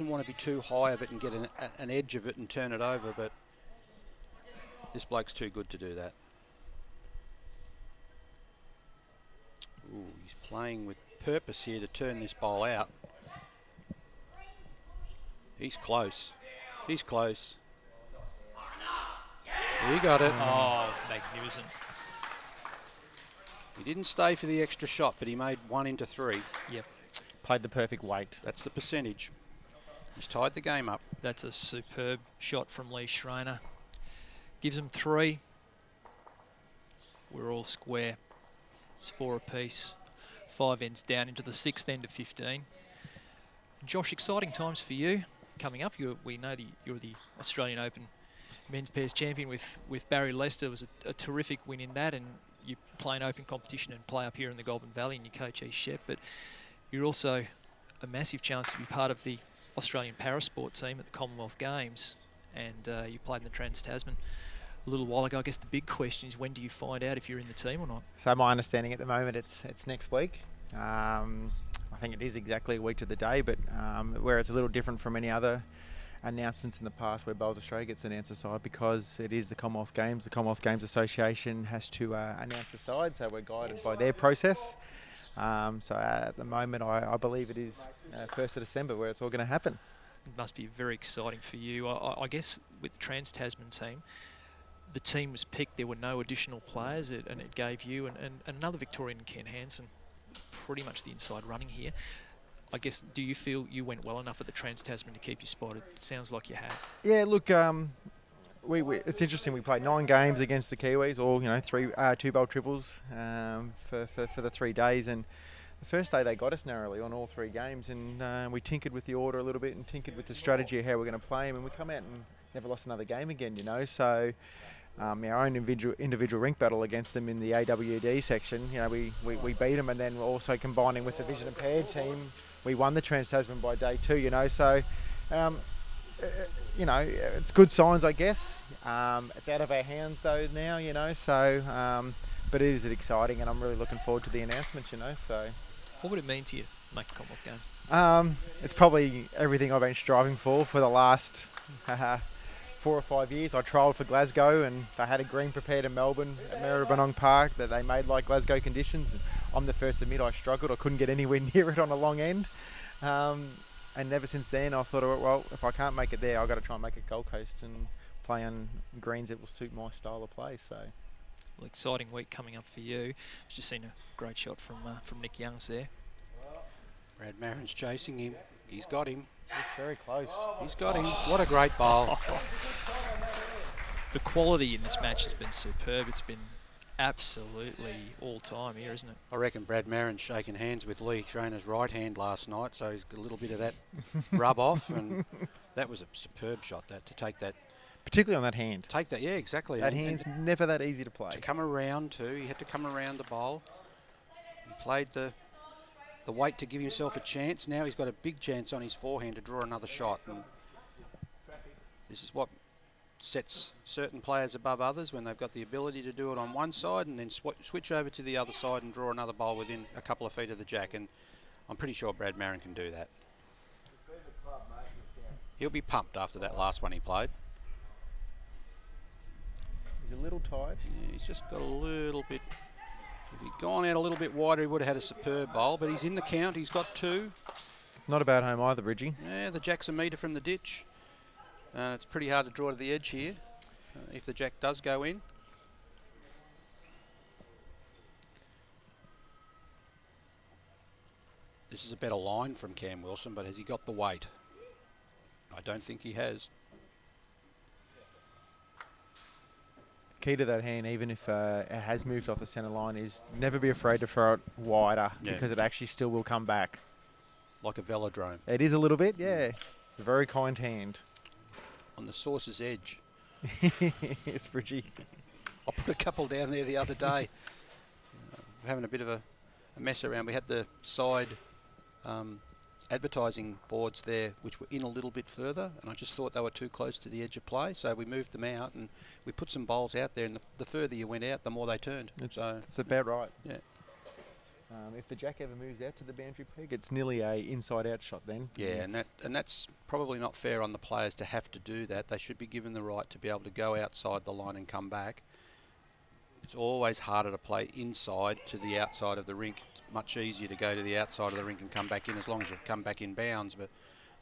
Doesn't want to be too high of it and get an edge of it and turn it over, but this bloke's too good to do that. Ooh, he's playing with purpose here to turn this bowl out. He's close. He's close. He got it. Oh, magnificent. He didn't stay for the extra shot, but he made 1 into 3. Yep. Played the perfect weight. That's the percentage. He's tied the game up. That's a superb shot from Lee Schraner. Gives him 3. We're all square. It's 4 apiece. 5 ends down into the 6th end of 15. Josh, exciting times for you coming up. We know that you're the Australian Open men's pairs champion with Barry Lester. It was a terrific win in that, and you play an open competition and play up here in the Goulburn Valley, and you coach East Shep, but you're also a massive chance to be part of the Australian parasport team at the Commonwealth Games, and you played in the Trans-Tasman a little while ago. I guess the big question is, when do you find out if you're in the team or not? So my understanding at the moment, it's next week. I think it is exactly a week to the day, but where it's a little different from any other announcements in the past where Bowls Australia gets an answer side, because it is the Commonwealth Games. The Commonwealth Games Association has to announce the side, so we're guided by their process. So at the moment, I believe it is 1st of December where it's all going to happen. It must be very exciting for you. I guess with the Trans-Tasman team, the team was picked. There were no additional players, and it gave you and another Victorian, Ken Hansen, pretty much the inside running here. I guess, do you feel you went well enough at the Trans-Tasman to keep you spotted? It sounds like you have. Yeah, look, it's interesting. We played 9 games against the Kiwis, all 2-bowl triples for the 3 days, and the first day they got us narrowly on all 3 games, and we tinkered with the order a little bit and tinkered with the strategy of how we're going to play them, and we come out and never lost another game again. So our own individual rink battle against them in the AWD section, we beat them, and then we're also combining with the vision impaired team. We won the Trans-Tasman by day 2, so, it's good signs, I guess. It's out of our hands, though, now, so, but it is exciting, and I'm really looking forward to the announcement, so. What would it mean to you to make the Commonwealth Game? It's probably everything I've been striving for the last 4 or 5 years. I trialled for Glasgow, and they had a green prepared in Melbourne at Maribyrnong Park that they made like Glasgow conditions. I'm the first to admit I struggled. I couldn't get anywhere near it on a long end. And ever since then, I thought, well, if I can't make it there, I've got to try and make it Gold Coast and play on greens that will suit my style of play. So, well, exciting week coming up for you. Just seen a great shot from Nick Youngs there. Brad Marron's chasing him. He's got him. It's very close. He's got him. What a great bowl. The quality in this match has been superb. It's been absolutely all-time here, isn't it? I reckon Brad Marron's shaking hands with Lee Schraner's right hand last night, so he's got a little bit of that rub off, and that was a superb shot, to take that. Particularly on that hand. Take that, yeah, exactly. That hand's never that easy to play. To come around too, he had to come around the bowl. He played the weight to give himself a chance. Now he's got a big chance on his forehand to draw another shot. And this is what sets certain players above others, when they've got the ability to do it on one side and then switch over to the other side and draw another bowl within a couple of feet of the jack. And I'm pretty sure Brad Marron can do that. He'll be pumped after that last one he played. He's a little tight. Yeah, he's just got a little bit. If he'd gone out a little bit wider, he would have had a superb bowl, but he's in the count. He's got 2. It's not a bad home either, Bridgie. Yeah, the jack's a metre from the ditch. It's pretty hard to draw to the edge here if the jack does go in. This is a better line from Cam Wilson, but has he got the weight? I don't think he has. Key to that hand, even if it has moved off the centre line, is never be afraid to throw it wider, because it actually still will come back. Like a velodrome. It is a little bit, yeah. A very kind hand. On the source's edge. Yes, Bridgie. I put a couple down there the other day. We're having a bit of a mess around. We had the side advertising boards there which were in a little bit further, and I just thought they were too close to the edge of play, so we moved them out and we put some bowls out there, and the further you went out, the more they turned. It's about right. Yeah. If the jack ever moves out to the boundary peg, it's nearly a inside-out shot then. Yeah, and that's probably not fair on the players to have to do that. They should be given the right to be able to go outside the line and come back. It's always harder to play inside to the outside of the rink. It's much easier to go to the outside of the rink and come back in as long as you come back in bounds, but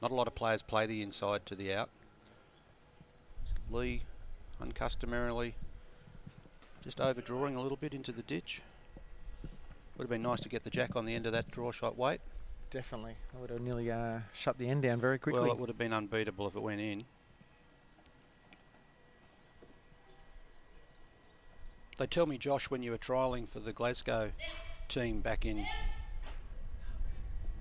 not a lot of players play the inside to the out. Lee, uncustomarily, just overdrawing a little bit into the ditch. Would have been nice to get the jack on the end of that draw shot weight. Definitely. I would have nearly shut the end down very quickly. Well, it would have been unbeatable if it went in. They tell me, Josh, when you were trialling for the Glasgow team back in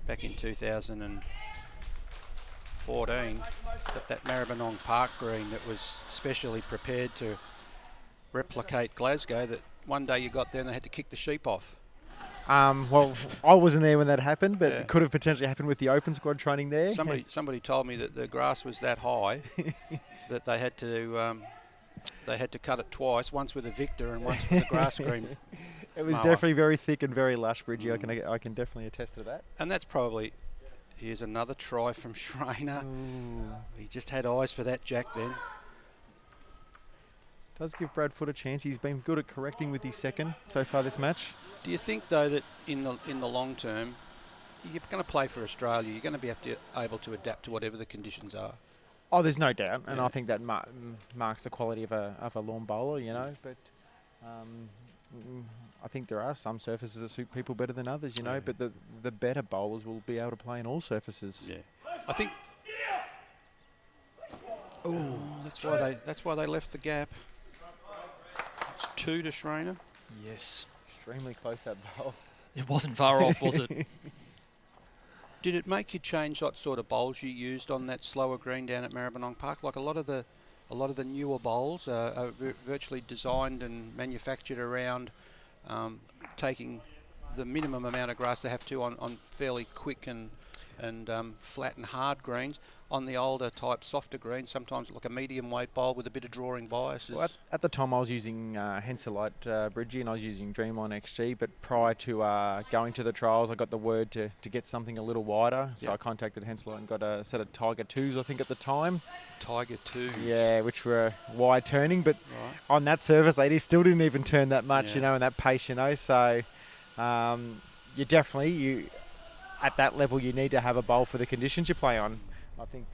2014, that Maribyrnong Park green that was specially prepared to replicate Glasgow, that one day you got there and they had to kick the sheep off. Well, I wasn't there when that happened, but Yeah. it could have potentially happened with the open squad training there. Somebody told me that the grass was that high that they had to cut it twice, once with a Victor and once with a grass green. It was mower. definitely very thick and very lush, Bridgie. I can definitely attest to that. And that's probably, here's another try from Schraner. He just had eyes for that jack then. Does give Brad Foote a chance. He's been good at correcting with his second so far this match. Do you think though that in the long term, you're going to play for Australia, you're going to be able to adapt to whatever the conditions are? Oh, there's no doubt, and Yeah. I think that marks the quality of a lawn bowler, you know. But I think there are some surfaces that suit people better than others, you know. Yeah. But the better bowlers will be able to play in all surfaces. Yeah, I think. Oh, that's why they left the gap. It's 2 to Schraner. Yes. Extremely close, that bowl. It wasn't far off, was it? Did it make you change what sort of bowls you used on that slower green down at Maribyrnong Park? Like a lot of the newer bowls are virtually designed and manufactured around taking the minimum amount of grass they have to on fairly quick and flat and hard greens. On the older type softer greens, sometimes like a medium weight bowl with a bit of drawing biases. Well, at the time I was using Henselite Bridgie, and I was using Dreamline XG, but prior to going to the trials I got the word to get something a little wider, so Yep. I contacted Henselite and got a set of Tiger 2s I think at the time. Tiger 2. Yeah, which were wide turning, but Right. on that surface they still didn't even turn that much, Yeah. you know, and that pace, you know, so you definitely, at that level you need to have a bowl for the conditions you play on. I think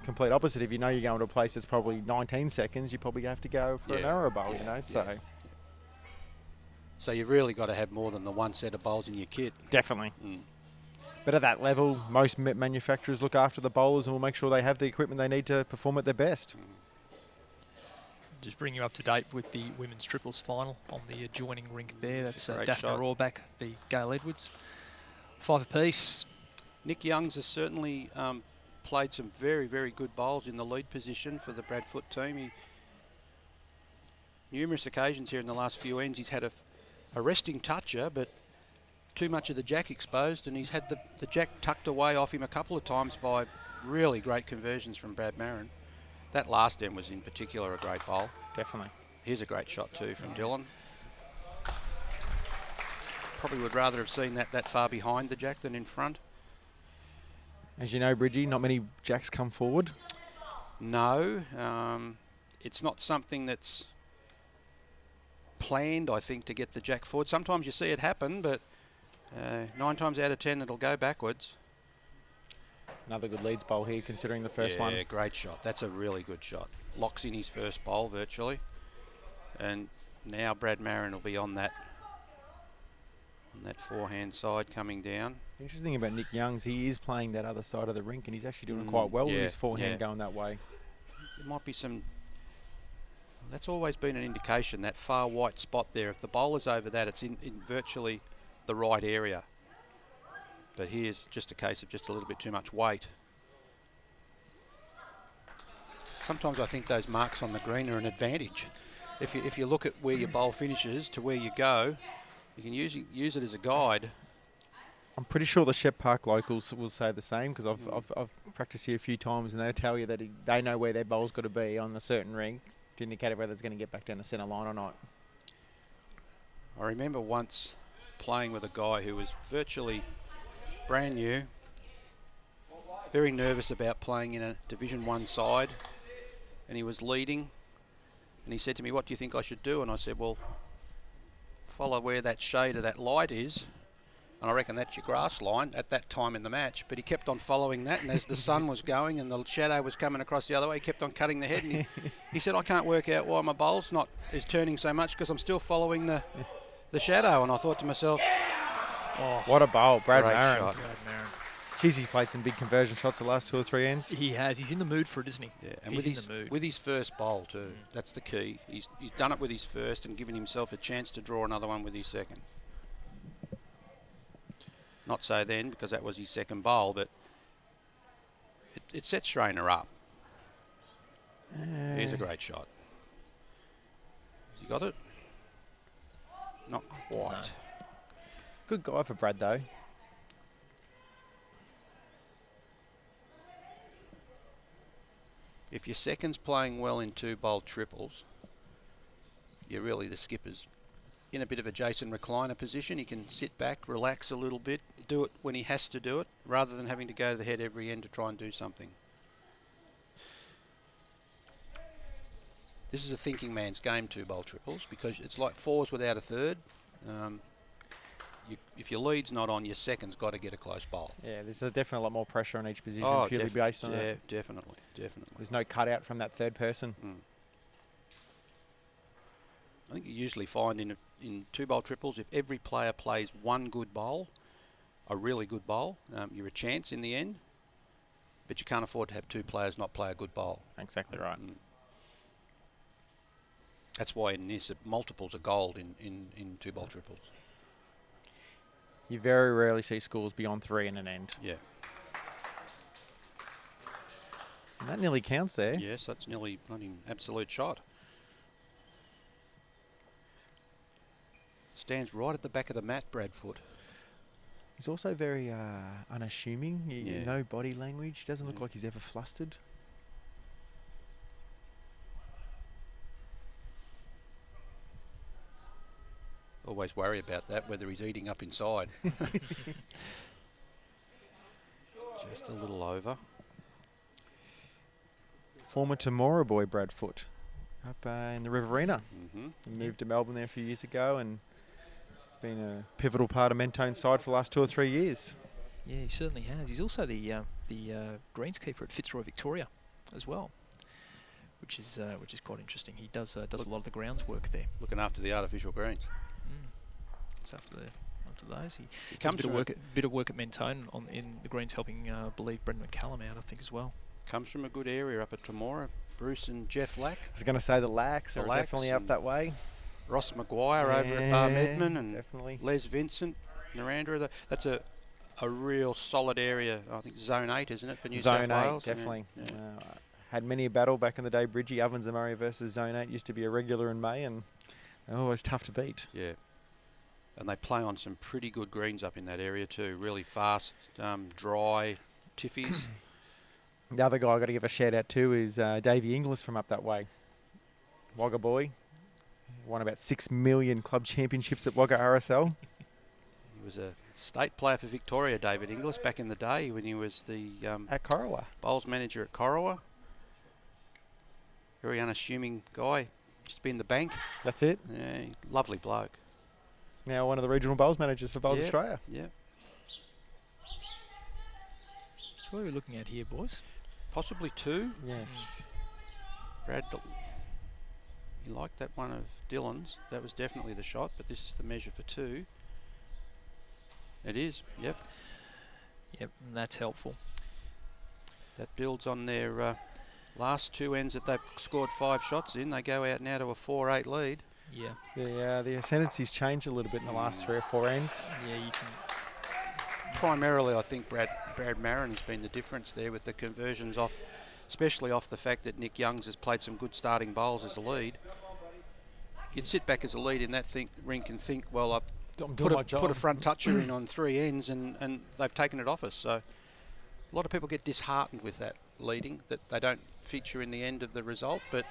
complete opposite. If you know you're going to a place that's probably 19 seconds, you probably have to go for a narrow bowl, you know. So So you've really got to have more than the one set of bowls in your kit. definitely. Mm. But at that level, most manufacturers look after the bowlers and will make sure they have the equipment they need to perform at their best. Just bring you up to date with the women's triples final on the adjoining rink there. That's Great Daphne shot. Rohrback v Gail Edwards. 5 apiece. Nick Youngs has certainly played some very, very good bowls in the lead position for the Brad Foote team. Numerous occasions here in the last few ends he's had a resting toucher, but too much of the jack exposed, and he's had the jack tucked away off him a couple of times by really great conversions from Brad Maron. That last end was in particular a great bowl. Definitely. Here's a great shot too from Dylan. Probably would rather have seen that far behind the jack than in front. As you know, Bridgie, not many jacks come forward. No, it's not something that's planned, I think, to get the jack forward. Sometimes you see it happen, but 9 times out of 10 it'll go backwards. Another good leads bowl here, considering the first one. Yeah, great shot. That's a really good shot. Locks in his first bowl virtually. And now Brad Maron will be on that forehand side coming down. Interesting thing about Nick Youngs, he is playing that other side of the rink, and he's actually doing quite well with his forehand going that way. There might be some... That's always been an indication, that far white spot there. If the bowler's over that, it's in virtually the right area. But here's just a case of just a little bit too much weight. Sometimes I think those marks on the green are an advantage. If you look at where your bowl finishes to where you go, you can use it as a guide. I'm pretty sure the Shep Park locals will say the same, because I've practiced here a few times, and they'll tell you that they know where their bowl's got to be on a certain rink to indicate whether it's going to get back down the centre line or not. I remember once playing with a guy who was virtually brand new, very nervous about playing in a Division 1 side, and he was leading, and he said to me, "What do you think I should do?" And I said, "Well, follow where that shade of that light is, and I reckon that's your grass line at that time in the match." But he kept on following that, and as the sun was going and the shadow was coming across the other way, he kept on cutting the head, and he said, "I can't work out why my bowl's is turning so much because I'm still following the shadow." And I thought to myself, oh, what a bowl, Brad Maron. Brad Maron. Jeez, he's played some big conversion shots the last 2 or 3 ends. He has. He's in the mood for it, isn't he? Yeah, and he's in the mood. with his first bowl too. That's the key. He's done it with his first and given himself a chance to draw another one with his second. Not so then, because that was his second bowl, but it sets Schraner up. Here's a great shot. Has he got it? Not quite. No. Good guy for Brad, though. If your second's playing well in 2-bowl triples, you're really the skipper's in a bit of a Jason recliner position. He can sit back, relax a little bit, do it when he has to do it, rather than having to go to the head every end to try and do something. This is a thinking man's game, 2-bowl triples, because it's like 4s without a third. If your lead's not on, your second's got to get a close bowl. Yeah, there's definitely a lot more pressure on each position, purely based on it. Yeah, definitely. There's no cutout from that third person. I think you usually find in 2-bowl triples, if every player plays one good bowl, a really good bowl, you're a chance in the end, but you can't afford to have 2 players not play a good bowl. Exactly right. That's why in this, multiples are gold in 2-bowl triples. You very rarely see scores beyond 3 in an end. Yeah. And that nearly counts there. Yes, that's nearly an absolute shot. Stands right at the back of the mat, Brad Foote. He's also very unassuming. No body language. Doesn't look like he's ever flustered. Always worry about that, whether he's eating up inside. Just a little over. Former Temora boy, Brad Foote, up in the Riverina. He moved to Melbourne there a few years ago and been a pivotal part of Mentone's side for the last 2 or 3 years. Yeah, he certainly has. He's also the greenskeeper at Fitzroy Victoria as well, which is quite interesting. He does a lot of the grounds work there. Looking after the artificial greens. So after those, he comes a bit of work at Mentone in the greens, helping I believe Brendan McCallum out, I think, as well. Comes from a good area up at Temora. Bruce and Jeff Lack. I was going to say the Lacks are definitely up that way. Ross Maguire over at Bar Medman and definitely. Les Vincent, Narandra. That's a real solid area. I think Zone 8, isn't it, for New South Wales? Zone 8, definitely. Yeah. Had many a battle back in the day. Bridgie, Ovens and Murray versus Zone 8 used to be a regular in May, and they're always tough to beat. Yeah. And they play on some pretty good greens up in that area too. Really fast, dry, tiffies. The other guy I've got to give a shout out to is Davey Inglis from up that way. Wagga boy. Won about 6 million club championships at Wagga RSL. He was a state player for Victoria, David Inglis, back in the day when he was the at Corowa. bowls manager at Corowa. Very unassuming guy. Used to be in the bank. That's it. Yeah, lovely bloke. Now one of the regional bowls managers for Bowls Australia. Yeah. So what are we looking at here, boys? Possibly 2. Yes. Brad, you liked that one of Dylan's. That was definitely the shot, but this is the measure for 2. It is, yep. Yep, and that's helpful. That builds on their last 2 ends that they've scored 5 shots in. They go out now to a 4-8 lead. Yeah. The ascendancy's changed a little bit in the last 3 or 4 ends. Yeah, you can. Primarily, I think Brad Marron has been the difference there with the conversions off, especially off the fact that Nick Youngs has played some good starting bowls as a lead. You'd sit back as a lead in that rink and think, well, I've put a front toucher in on 3 ends and they've taken it off us. So a lot of people get disheartened with that leading, that they don't feature in the end of the result. But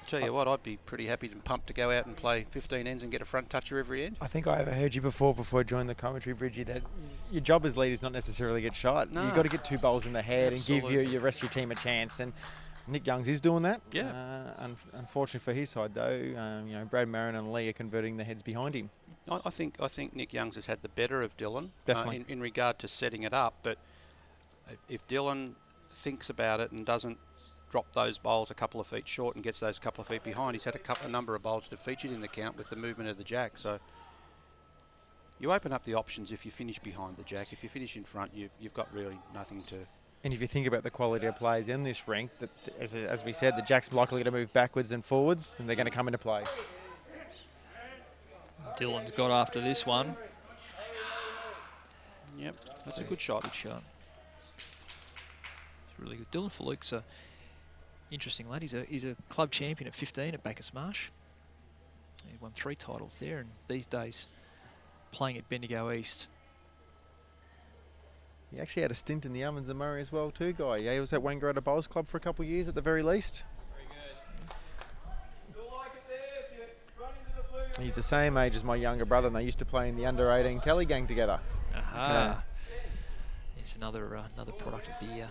Tell you what, I'd be pretty happy and pumped to go out and play 15 ends and get a front toucher every end. I think I overheard you before I joined the commentary, Bridgie, that your job as lead is not necessarily get shot. No. You've got to get 2 bowls in the head Absolutely. and give your rest of your team a chance. And Nick Youngs is doing that. Yeah. Unfortunately for his side, though, you know, Brad Marron and Lee are converting the heads behind him. I think Nick Youngs has had the better of Dylan Definitely. in regard to setting it up. But if Dylan thinks about it and doesn't drop those bowls a couple of feet short and gets those couple of feet behind, he's had a number of bowls that have featured in the count with the movement of the jack. So you open up the options if you finish behind the jack. If you finish in front, you've got really nothing to. And if you think about the quality of players in this rank, that as we said, the jack's likely to move backwards and forwards, and they're going to come into play. Dylan's got after this one. Yep, that's a good shot. Good shot. It's really good. Dylan Filuk's a interesting lad. He's a club champion at 15 at Bacchus Marsh. He won 3 titles there, and these days playing at Bendigo East. He actually had a stint in the Ovens and Murray as well too, Guy. Yeah, he was at Wangaratta Bowls Club for a couple of years at the very least. He's the same age as my younger brother, and they used to play in the under-18 Kelly gang together. Aha. It's another product of the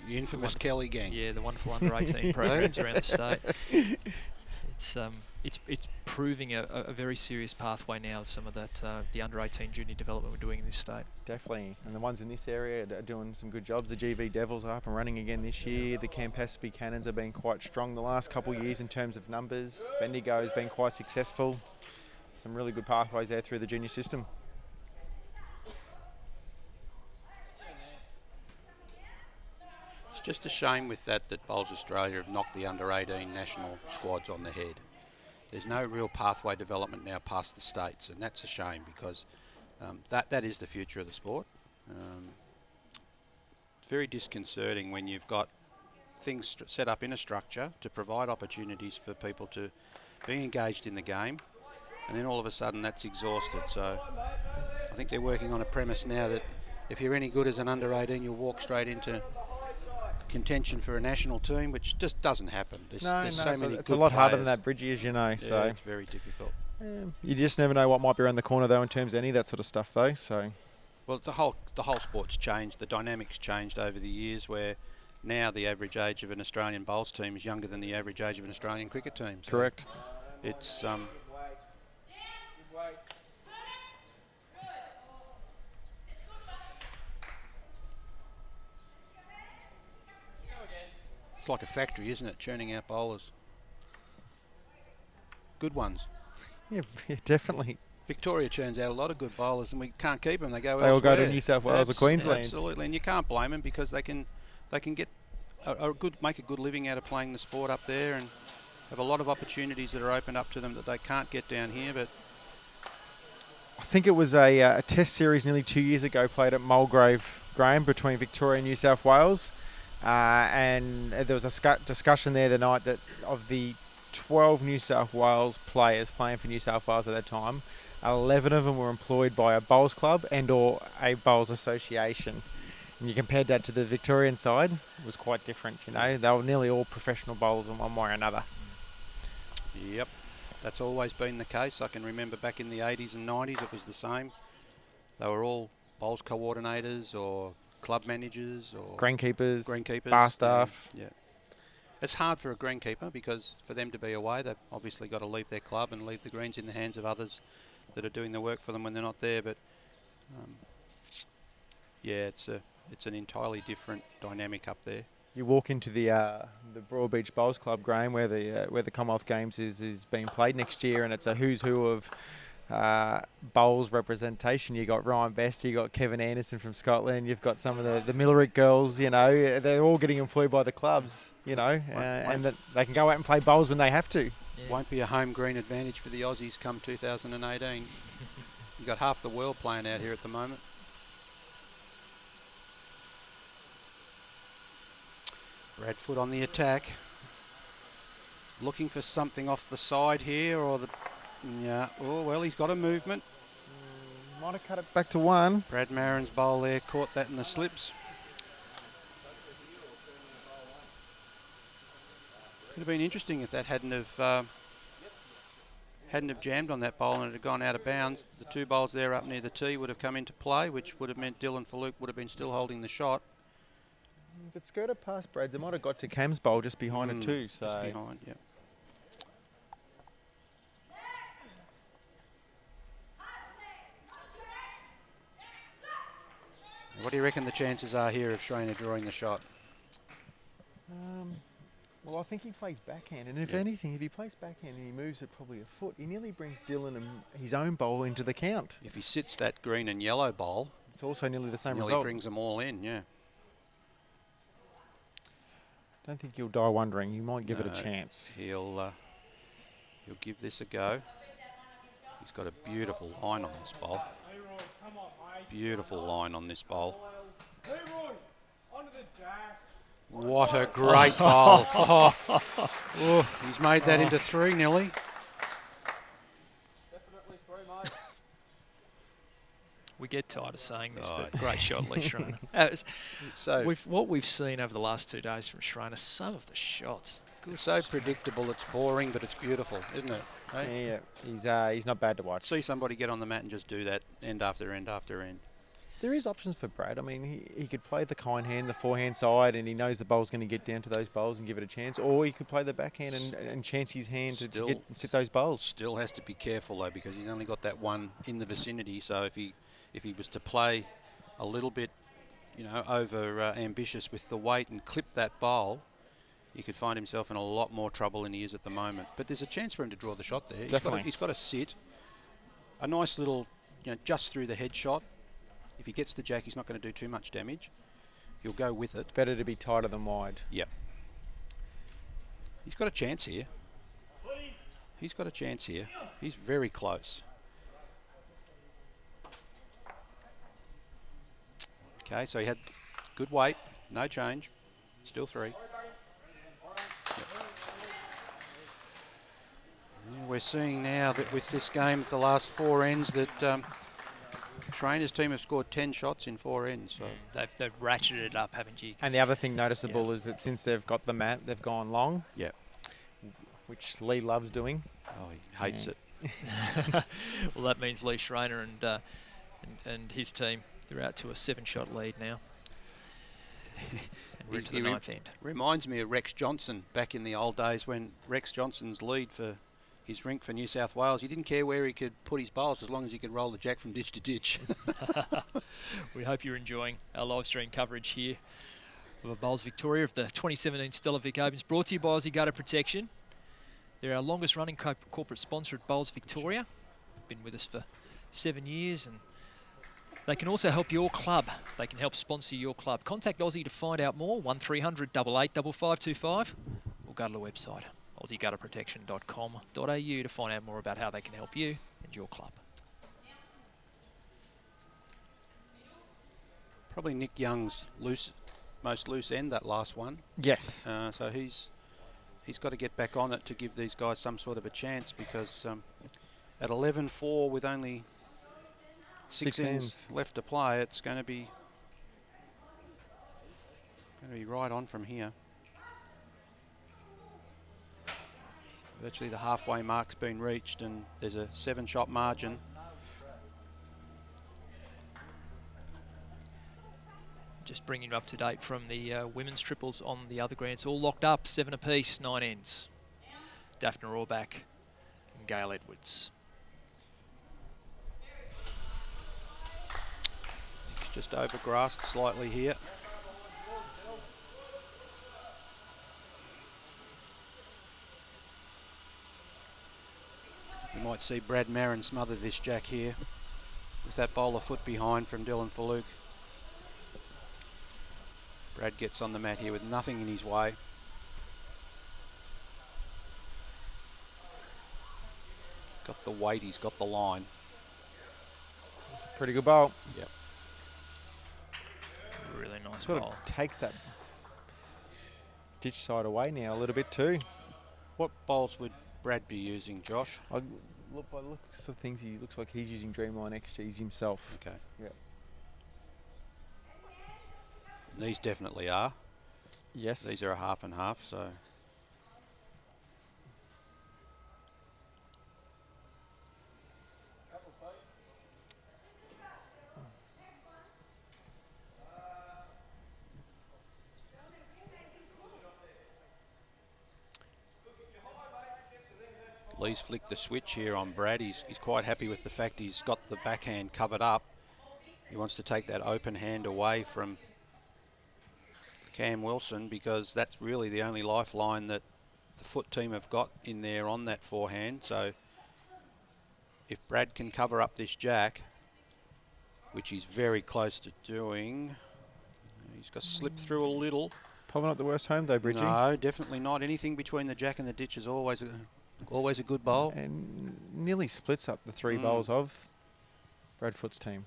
The infamous Kelly gang. Yeah, the wonderful under-18 programs around the state. It's proving a very serious pathway now of some of that the under-18 junior development we're doing in this state. Definitely, and the ones in this area are doing some good jobs. The GV Devils are up and running again this year. The Campaspe Cannons have been quite strong the last couple of years in terms of numbers. Bendigo has been quite successful. Some really good pathways there through the junior system. It's just a shame with that Bowls Australia have knocked the under-18 national squads on the head. There's no real pathway development now past the states, and that's a shame because that is the future of the sport. It's very disconcerting when you've got things set up in a structure to provide opportunities for people to be engaged in the game, and then all of a sudden that's exhausted. So I think they're working on a premise now that if you're any good as an under-18, you'll walk straight into contention for a national team, which just doesn't happen. There's so many it's good a lot harder players. than that, Bridgie, as you know. Yeah, So it's very difficult. you just never know what might be around the corner, though, in terms of any of that sort of stuff, though. So Well, the whole sport's changed. The dynamics changed over the years, where now the average age of an Australian bowls team is younger than the average age of an Australian cricket team. So correct. it's it's like a factory, isn't it? Churning out bowlers. Good ones. Yeah, definitely. Victoria churns out a lot of good bowlers, and we can't keep them. They go They all go to elsewhere. New South Wales or Queensland. Absolutely, and you can't blame them because they can get make a good living out of playing the sport up there, and have a lot of opportunities that are opened up to them that they can't get down here. But I think it was a test series nearly 2 years ago played at Mulgrave, Graeme, between Victoria and New South Wales. And there was a discussion there the night that of the 12 New South Wales players playing for New South Wales at that time, 11 of them were employed by a bowls club and or a bowls association. And you compared that to the Victorian side, it was quite different. You know, they were nearly all professional bowlers in one way or another. yep, that's always been the case. I can remember back in the 80s and 90s it was the same. They were all bowls coordinators or club managers or Greenkeepers, bar staff. Yeah. It's hard for a greenkeeper because for them to be away, they've obviously got to leave their club and leave the greens in the hands of others that are doing the work for them when they're not there. But yeah, it's an entirely different dynamic up there. You walk into the Broadbeach Bowls Club, Graeme, where the Commonwealth Games is being played next year, and it's a who's who of bowls representation. You got Ryan Best, you got Kevin Anderson from Scotland, you've got some of the Millerick girls. You know, they're all getting employed by the clubs. You know, and that they can go out and play bowls when they have to. Yeah. Won't be a home green advantage for the Aussies come 2018. You've got half the world playing out here at the moment. Brad Foote on the attack. Looking for something off the side here, or the... Yeah, oh, well, he's got a movement. Might have cut it back to one. Brad Marron's bowl there, caught that in the slips. Would have been interesting if that hadn't have jammed on that bowl and it had gone out of bounds. The 2 bowls there up near the tee would have come into play, which would have meant Dylan Filuk would have been still holding the shot. If it skirted past Brad's, it might have got to Cam's bowl just behind it too. So just behind, yeah. What do you reckon the chances are here of Schraner drawing the shot? Well, I think he plays backhand, and if anything, if he plays backhand and he moves it probably a foot, he nearly brings Dylan and his own bowl into the count. If he sits that green and yellow bowl, it's also nearly the same nearly result. Brings them all in, yeah. Don't think he'll die wondering. He might give it a chance. He'll give this a go. He's got a beautiful line on this bowl. Beautiful line on this bowl. What a great bowl. Oh, he's made that into 3 nearly. We get tired of saying this, but great shot, Lee Schraner. So what we've seen over the last 2 days from Schraner, some of the shots. It's so predictable, it's boring, but it's beautiful, isn't it? Hey? Yeah, he's not bad to watch. See somebody get on the mat and just do that end after end after end. There is options for Brad. I mean, he could play the kind hand, the forehand side, and he knows the bowl's going to get down to those bowls and give it a chance. Or he could play the backhand and chance his hand to get and sit those bowls. Still has to be careful though, because he's only got that one in the vicinity. So if he was to play a little bit, over ambitious with the weight and clip that bowl, he could find himself in a lot more trouble than he is at the moment. But there's a chance for him to draw the shot there. Definitely. He's got to sit. A nice little, just through the head shot. If he gets the jack, he's not going to do too much damage. He'll go with it. Better to be tighter than wide. Yep. He's got a chance here. He's got a chance here. He's very close. Okay, so he had good weight, no change, still 3. Yep. Yeah, we're seeing now that with this game, the last 4 ends, that Schraner's team have scored 10 shots in 4 ends. So they've ratcheted it up, haven't you? And the other thing noticeable is that since they've got the mat, they've gone long. Yeah. Which Lee loves doing. Oh, he hates it. Well, that means Lee Schraner and his team, they're out to a 7-shot lead now. And we're into the 9th end. Reminds me of Rex Johnson back in the old days when Rex Johnson's lead for his rink for New South Wales. He didn't care where he could put his bowls as long as he could roll the jack from ditch to ditch. We hope you're enjoying our live stream coverage here of Bowls Victoria of the 2017 Steller Vic Opens, brought to you by Aussie Gutter Protection. They're our longest running corporate sponsor at Bowls Victoria. Been with us for 7 years, and they can also help your club. They can help sponsor your club. Contact Aussie to find out more, 1300 88 5525, or go to the website, aussiegutterprotection.com.au, to find out more about how they can help you and your club. Probably Nick Young's most loose end, that last one. Yes. So he's got to get back on it to give these guys some sort of a chance, because at 11-4 with only 6 ends left to play, it's going to be right on from here. Virtually the halfway mark's been reached, and there's a 7-shot margin. Just bringing you up to date from the women's triples on the other green. It's all locked up, 7 apiece, 9 ends. Daphne Rohrbach and Gail Edwards. It's just overgrassed slightly here. We might see Brad Maron smother this jack here with that bowler foot behind from Dylan Filuk. Brad gets on the mat here with nothing in his way. Got the weight, he's got the line. It's a pretty good bowl. Yep. Really nice Sort bowl. of takes that ditch side away now a little bit too. What bowls would Brad be using, Josh? By looks of things, he looks like he's using Dreamline XGs himself. Okay. Yeah. These definitely are. Yes. These are a half and half, so. Lee's flicked the switch here on Brad. He's quite happy with the fact he's got the backhand covered up. He wants to take that open hand away from Cam Wilson, because that's really the only lifeline that the Foote team have got in there on that forehand. So if Brad can cover up this jack, which he's very close to doing, he's got to slip through a little. Probably not the worst home though, Bridgie. No, definitely not. Anything between the jack and the ditch is always a good bowl. And nearly splits up the three bowls of Brad Foote's team.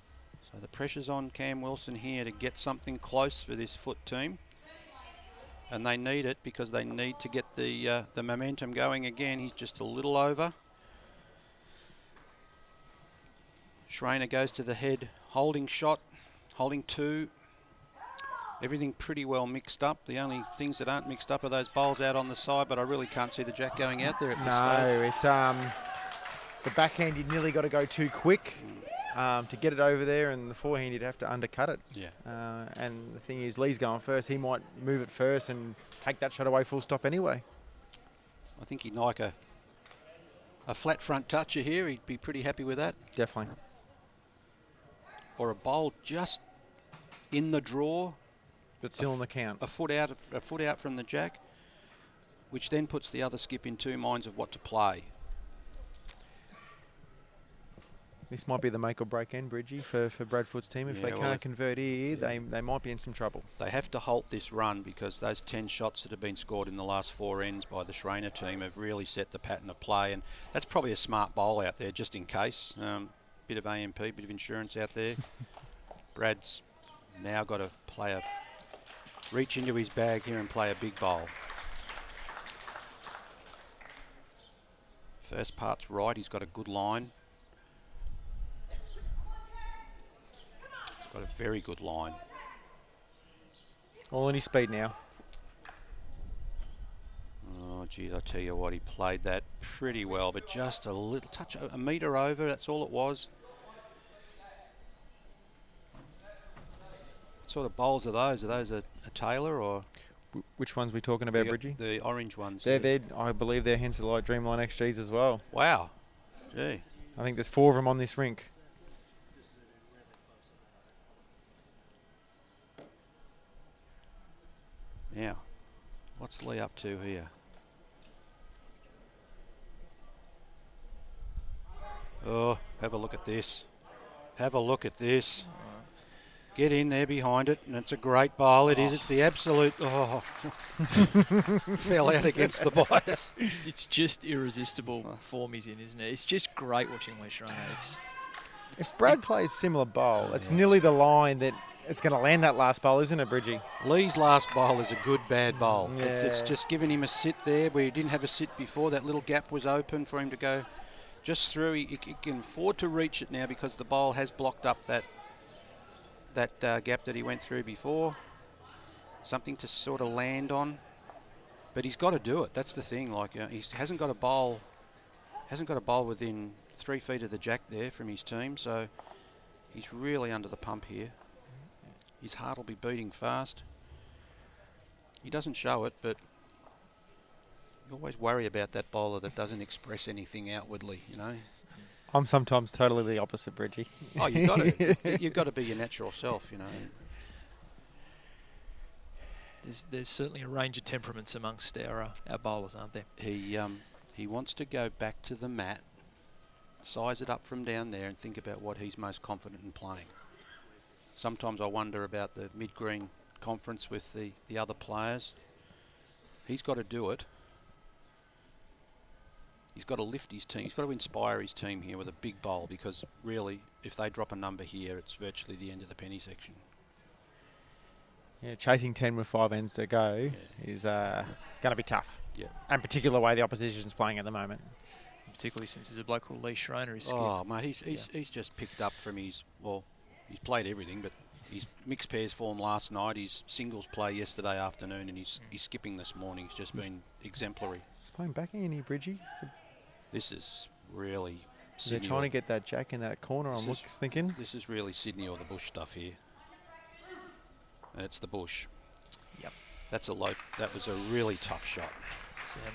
So the pressure's on Cam Wilson here to get something close for this Foote team. And they need it, because they need to get the momentum going again. He's just a little over. Schraner goes to the head, holding shot, holding two. Everything pretty well mixed up. The only things that aren't mixed up are those bowls out on the side, but I really can't see the jack going out there at this stage. No, the backhand, you nearly got to go too quick to get it over there, and the forehand, you'd have to undercut it. Yeah. And the thing is, Lee's going first. He might move it first and take that shot away full stop anyway. I think he'd like a flat front toucher here. He'd be pretty happy with that. Definitely. Or a bowl just in the draw, but still in the count. A foot out from the jack, which then puts the other skip in two minds of what to play. This might be the make or break end, Bridgie, for Brad Foote's team. If they can't convert here, they might be in some trouble. They have to halt this run, because those 10 shots that have been scored in the last 4 ends by the Schraner team have really set the pattern of play, and that's probably a smart bowl out there just in case. Bit of AMP, bit of insurance out there. Brad's now got to reach into his bag here and play a big bowl. First part's right, he's got a good line. He's got a very good line. All in his speed now. Oh, geez, I tell you what, he played that pretty well, but just a little touch, a metre over, that's all it was. What sort of bowls are those? Are those a Taylor or? Which ones are we talking about, Bridgie? The orange ones. I believe they're Hensel Light Dreamline XGs as well. Wow. Gee. I think there's 4 of them on this rink. Now, what's Lee up to here? Oh, have a look at this. Have a look at this. Get in there behind it, and it's a great bowl. It is. It's the absolute. Oh, fell out against the bias. It's just irresistible form he's in, isn't it? It's just great watching Lee Schraner. If Brad plays similar bowl, it's nearly the line that it's going to land that last bowl, isn't it, Bridgie? Lee's last bowl is a good bad bowl. Yeah. It's just giving him a sit there where he didn't have a sit before. That little gap was open for him to go just through. He can afford to reach it now, because the bowl has blocked up that gap that he went through before. Something to sort of land on, but he's got to do it. That's the thing. Like he hasn't got a bowl within 3 feet of the jack there from his team, so he's really under the pump here. His heart will be beating fast. He doesn't show it, but you always worry about that bowler that doesn't express anything outwardly, you know. I'm sometimes totally the opposite, Bridgie. Oh, you've got to be your natural self, you know. There's certainly a range of temperaments amongst our bowlers, aren't there? He wants to go back to the mat, size it up from down there, and think about what he's most confident in playing. Sometimes I wonder about the mid-green conference with the other players. He's got to do it. He's got to lift his team. He's got to inspire his team here with a big bowl, because really, if they drop a number here, it's virtually the end of the penny section. Yeah, chasing 10 with 5 ends to go is going to be tough. Yeah. And particular way the opposition's playing at the moment. Particularly since there's a bloke called Lee Schraner. Oh, mate, he's just picked up from his, well, he's played everything, but his mixed pairs form last night, his singles play yesterday afternoon, and his skipping this morning has just been exemplary. He's playing back in here, Bridgie. This is really They're trying to get that jack in that corner, I'm thinking. This is really Sydney or the bush stuff here. And it's the bush. Yep. That was a really tough shot.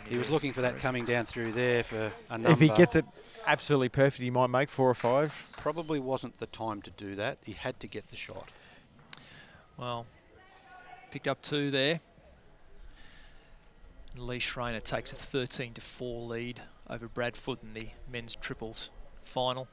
He was looking for that coming down through there for a number. If he gets it absolutely perfect, he might make 4 or 5. Probably wasn't the time to do that. He had to get the shot. Well, picked up 2 there. Lee Schraner takes a 13-4 lead over Brad Foote in the men's triples final.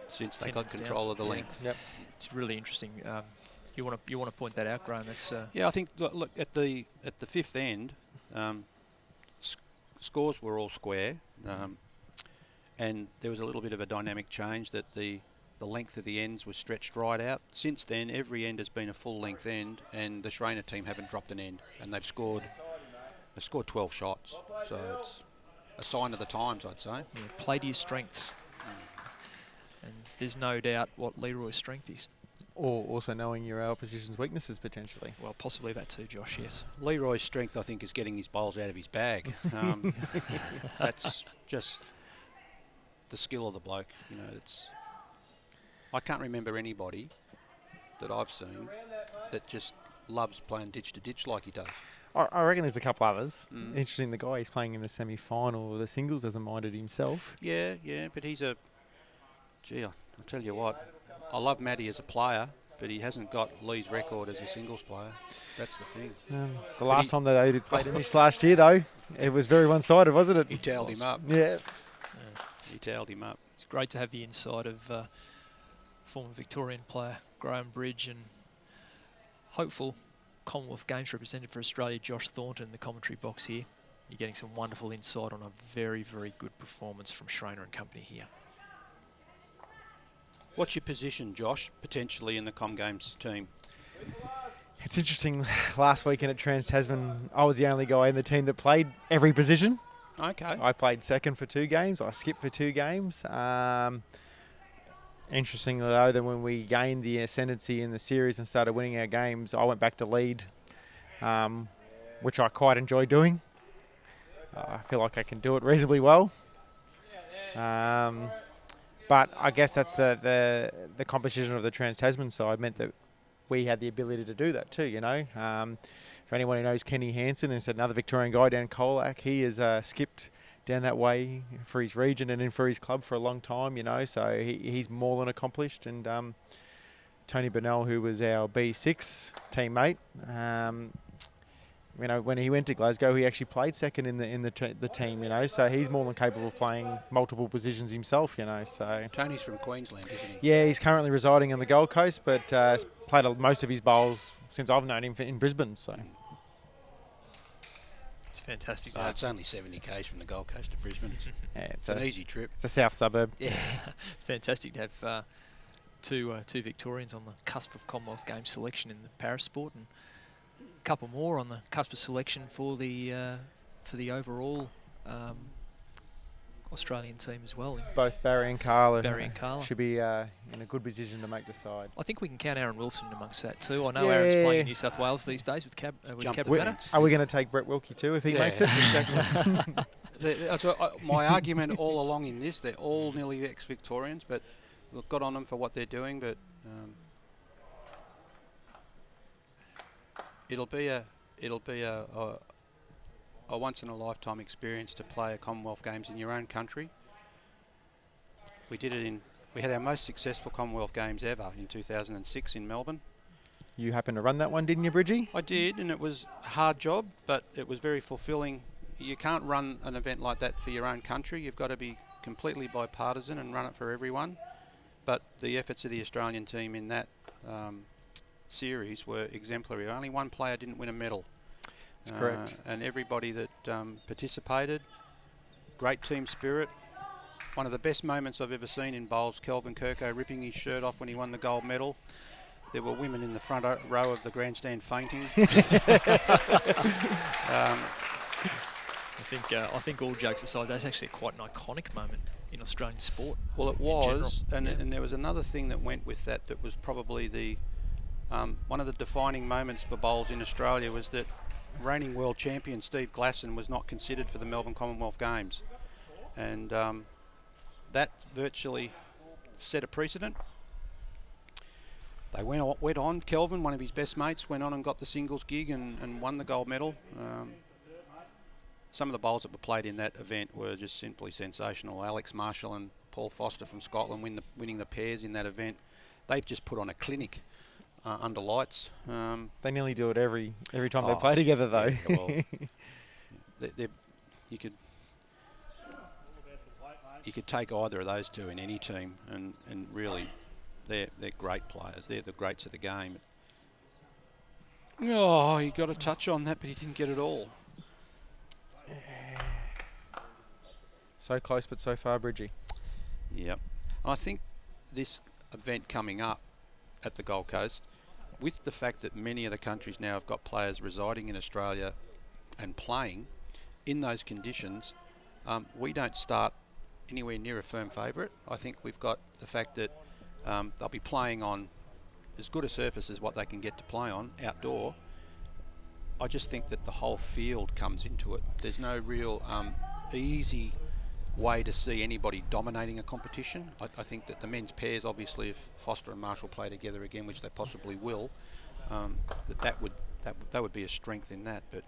Since they got control of the length. Yep. It's really interesting. You want to point that out, Graeme? That's yeah. I think look at the 5th end, scores were all square, and there was a little bit of a dynamic change that the length of the ends was stretched right out. Since then, every end has been a full length end, and the Schraner team haven't dropped an end, and they've scored 12 shots. So it's a sign of the times, I'd say. Yeah, play to your strengths. And there's no doubt what Leroy's strength is. Or also knowing your opposition's weaknesses, potentially. Well, possibly that too, Josh, yes. Leroy's strength, I think, is getting his bowls out of his bag. That's just the skill of the bloke. You know, I can't remember anybody that I've seen that just loves playing ditch to ditch like he does. I reckon there's a couple others. Interesting, the guy he's playing in the semi-final of the singles doesn't mind it himself. Yeah, but he's a... Gee, I'll tell you what, I love Matty as a player, but he hasn't got Lee's record as a singles player. That's the thing. The last time that they played in this last year, though, it was very one-sided, wasn't it? He towed him up. Yeah. He towed him up. It's great to have the insight of former Victorian player Graham Bridge and hopeful Commonwealth Games representative for Australia, Josh Thornton, in the commentary box here. You're getting some wonderful insight on a very, very good performance from Schraner and company here. What's your position, Josh, potentially in the Com Games team? It's interesting. Last weekend at Trans-Tasman, I was the only guy in the team that played every position. Okay. I played second for 2 games. I skipped for 2 games. Interestingly, though, that when we gained the ascendancy in the series and started winning our games, I went back to lead, which I quite enjoy doing. I feel like I can do it reasonably well. But I guess that's the composition of the Trans-Tasman side meant that we had the ability to do that too, you know. For anyone who knows Kenny Hansen, it's another Victorian guy down Colac. He has skipped down that way for his region and then for his club for a long time, you know. So he's more than accomplished. And Tony Burnell, who was our B6 teammate, you know, when he went to Glasgow, he actually played second in the team, you know. So he's more than capable of playing multiple positions himself, you know. So Tony's from Queensland, isn't he? Yeah, he's currently residing on the Gold Coast, but played most of his bowls since I've known him in Brisbane. So it's fantastic. Oh, it's only 70 k's from the Gold Coast to Brisbane. It's an easy trip. It's a south suburb. Yeah, it's fantastic to have two Victorians on the cusp of Commonwealth Games selection in the para sport, and a couple more on the cusp of selection for the overall Australian team as well. Both Barry and Carla. Should be in a good position to make the side. I think we can count Aaron Wilson amongst that too. I know Aaron's playing in New South Wales these days with Cabramatta. Are we going to take Brett Wilkie too if he makes it? Exactly. My argument all along in this, they're all nearly ex-Victorians, but we've got on them for what they're doing. But it'll be a once in a lifetime experience to play a Commonwealth Games in your own country. We had our most successful Commonwealth Games ever in 2006 in Melbourne. You happened to run that one, didn't you, Bridgie? I did, and it was a hard job, but it was very fulfilling. You can't run an event like that for your own country. You've got to be completely bipartisan and run it for everyone. But the efforts of the Australian team in that series were exemplary. Only one player didn't win a medal. That's correct. And everybody that participated, great team spirit. One of the best moments I've ever seen in bowls, Kelvin Kirko ripping his shirt off when he won the gold medal. There were women in the front row of the grandstand fainting. I think all jokes aside, that's actually quite an iconic moment in Australian sport. Well, it was, and there was another thing that went with that was probably the one of the defining moments for bowls in Australia was that reigning world champion Steve Glasson was not considered for the Melbourne Commonwealth Games, and that virtually set a precedent. They went on. Kelvin, one of his best mates, went on and got the singles gig and won the gold medal. Some of the bowls that were played in that event were just simply sensational. Alex Marshall and Paul Foster from Scotland winning the pairs in that event. They just put on a clinic under lights. They nearly do it every time they play together, though. Yeah, well, you could take either of those two in any team, and really, they're great players. They're the greats of the game. Oh, he got a touch on that, but he didn't get it all. So close, but so far, Bridgie. Yep. And I think this event coming up at the Gold Coast, with the fact that many of the countries now have got players residing in Australia and playing in those conditions, we don't start anywhere near a firm favourite. I think we've got the fact that they'll be playing on as good a surface as what they can get to play on outdoor. I just think that the whole field comes into it. There's no real easy way to see anybody dominating a competition. I think that the men's pairs, obviously, if Foster and Marshall play together again, which they possibly will, that would be a strength in that. But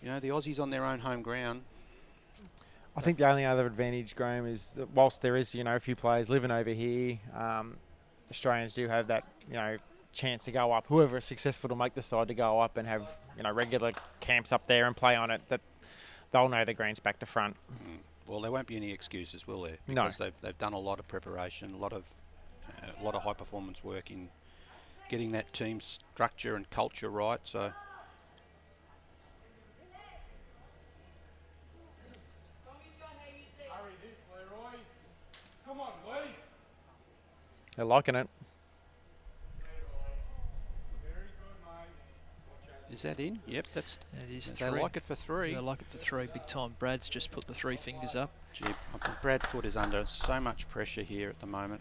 you know, the Aussies on their own home ground. I think the only other advantage, Graeme, is that whilst there is, you know, a few players living over here, Australians do have that, you know, chance to go up. Whoever is successful to make the side to go up and have, you know, regular camps up there and play on it, that they'll know the greens back to front. Well, there won't be any excuses, will there? Because they've done a lot of preparation, a lot of high performance work in getting that team structure and culture right. So. They're liking it. Is that in? Yep, that is three. They like it for three. They like it for three. Big time. Brad's just put the 3 fingers up. Gee, I think Brad Foote is under so much pressure here at the moment.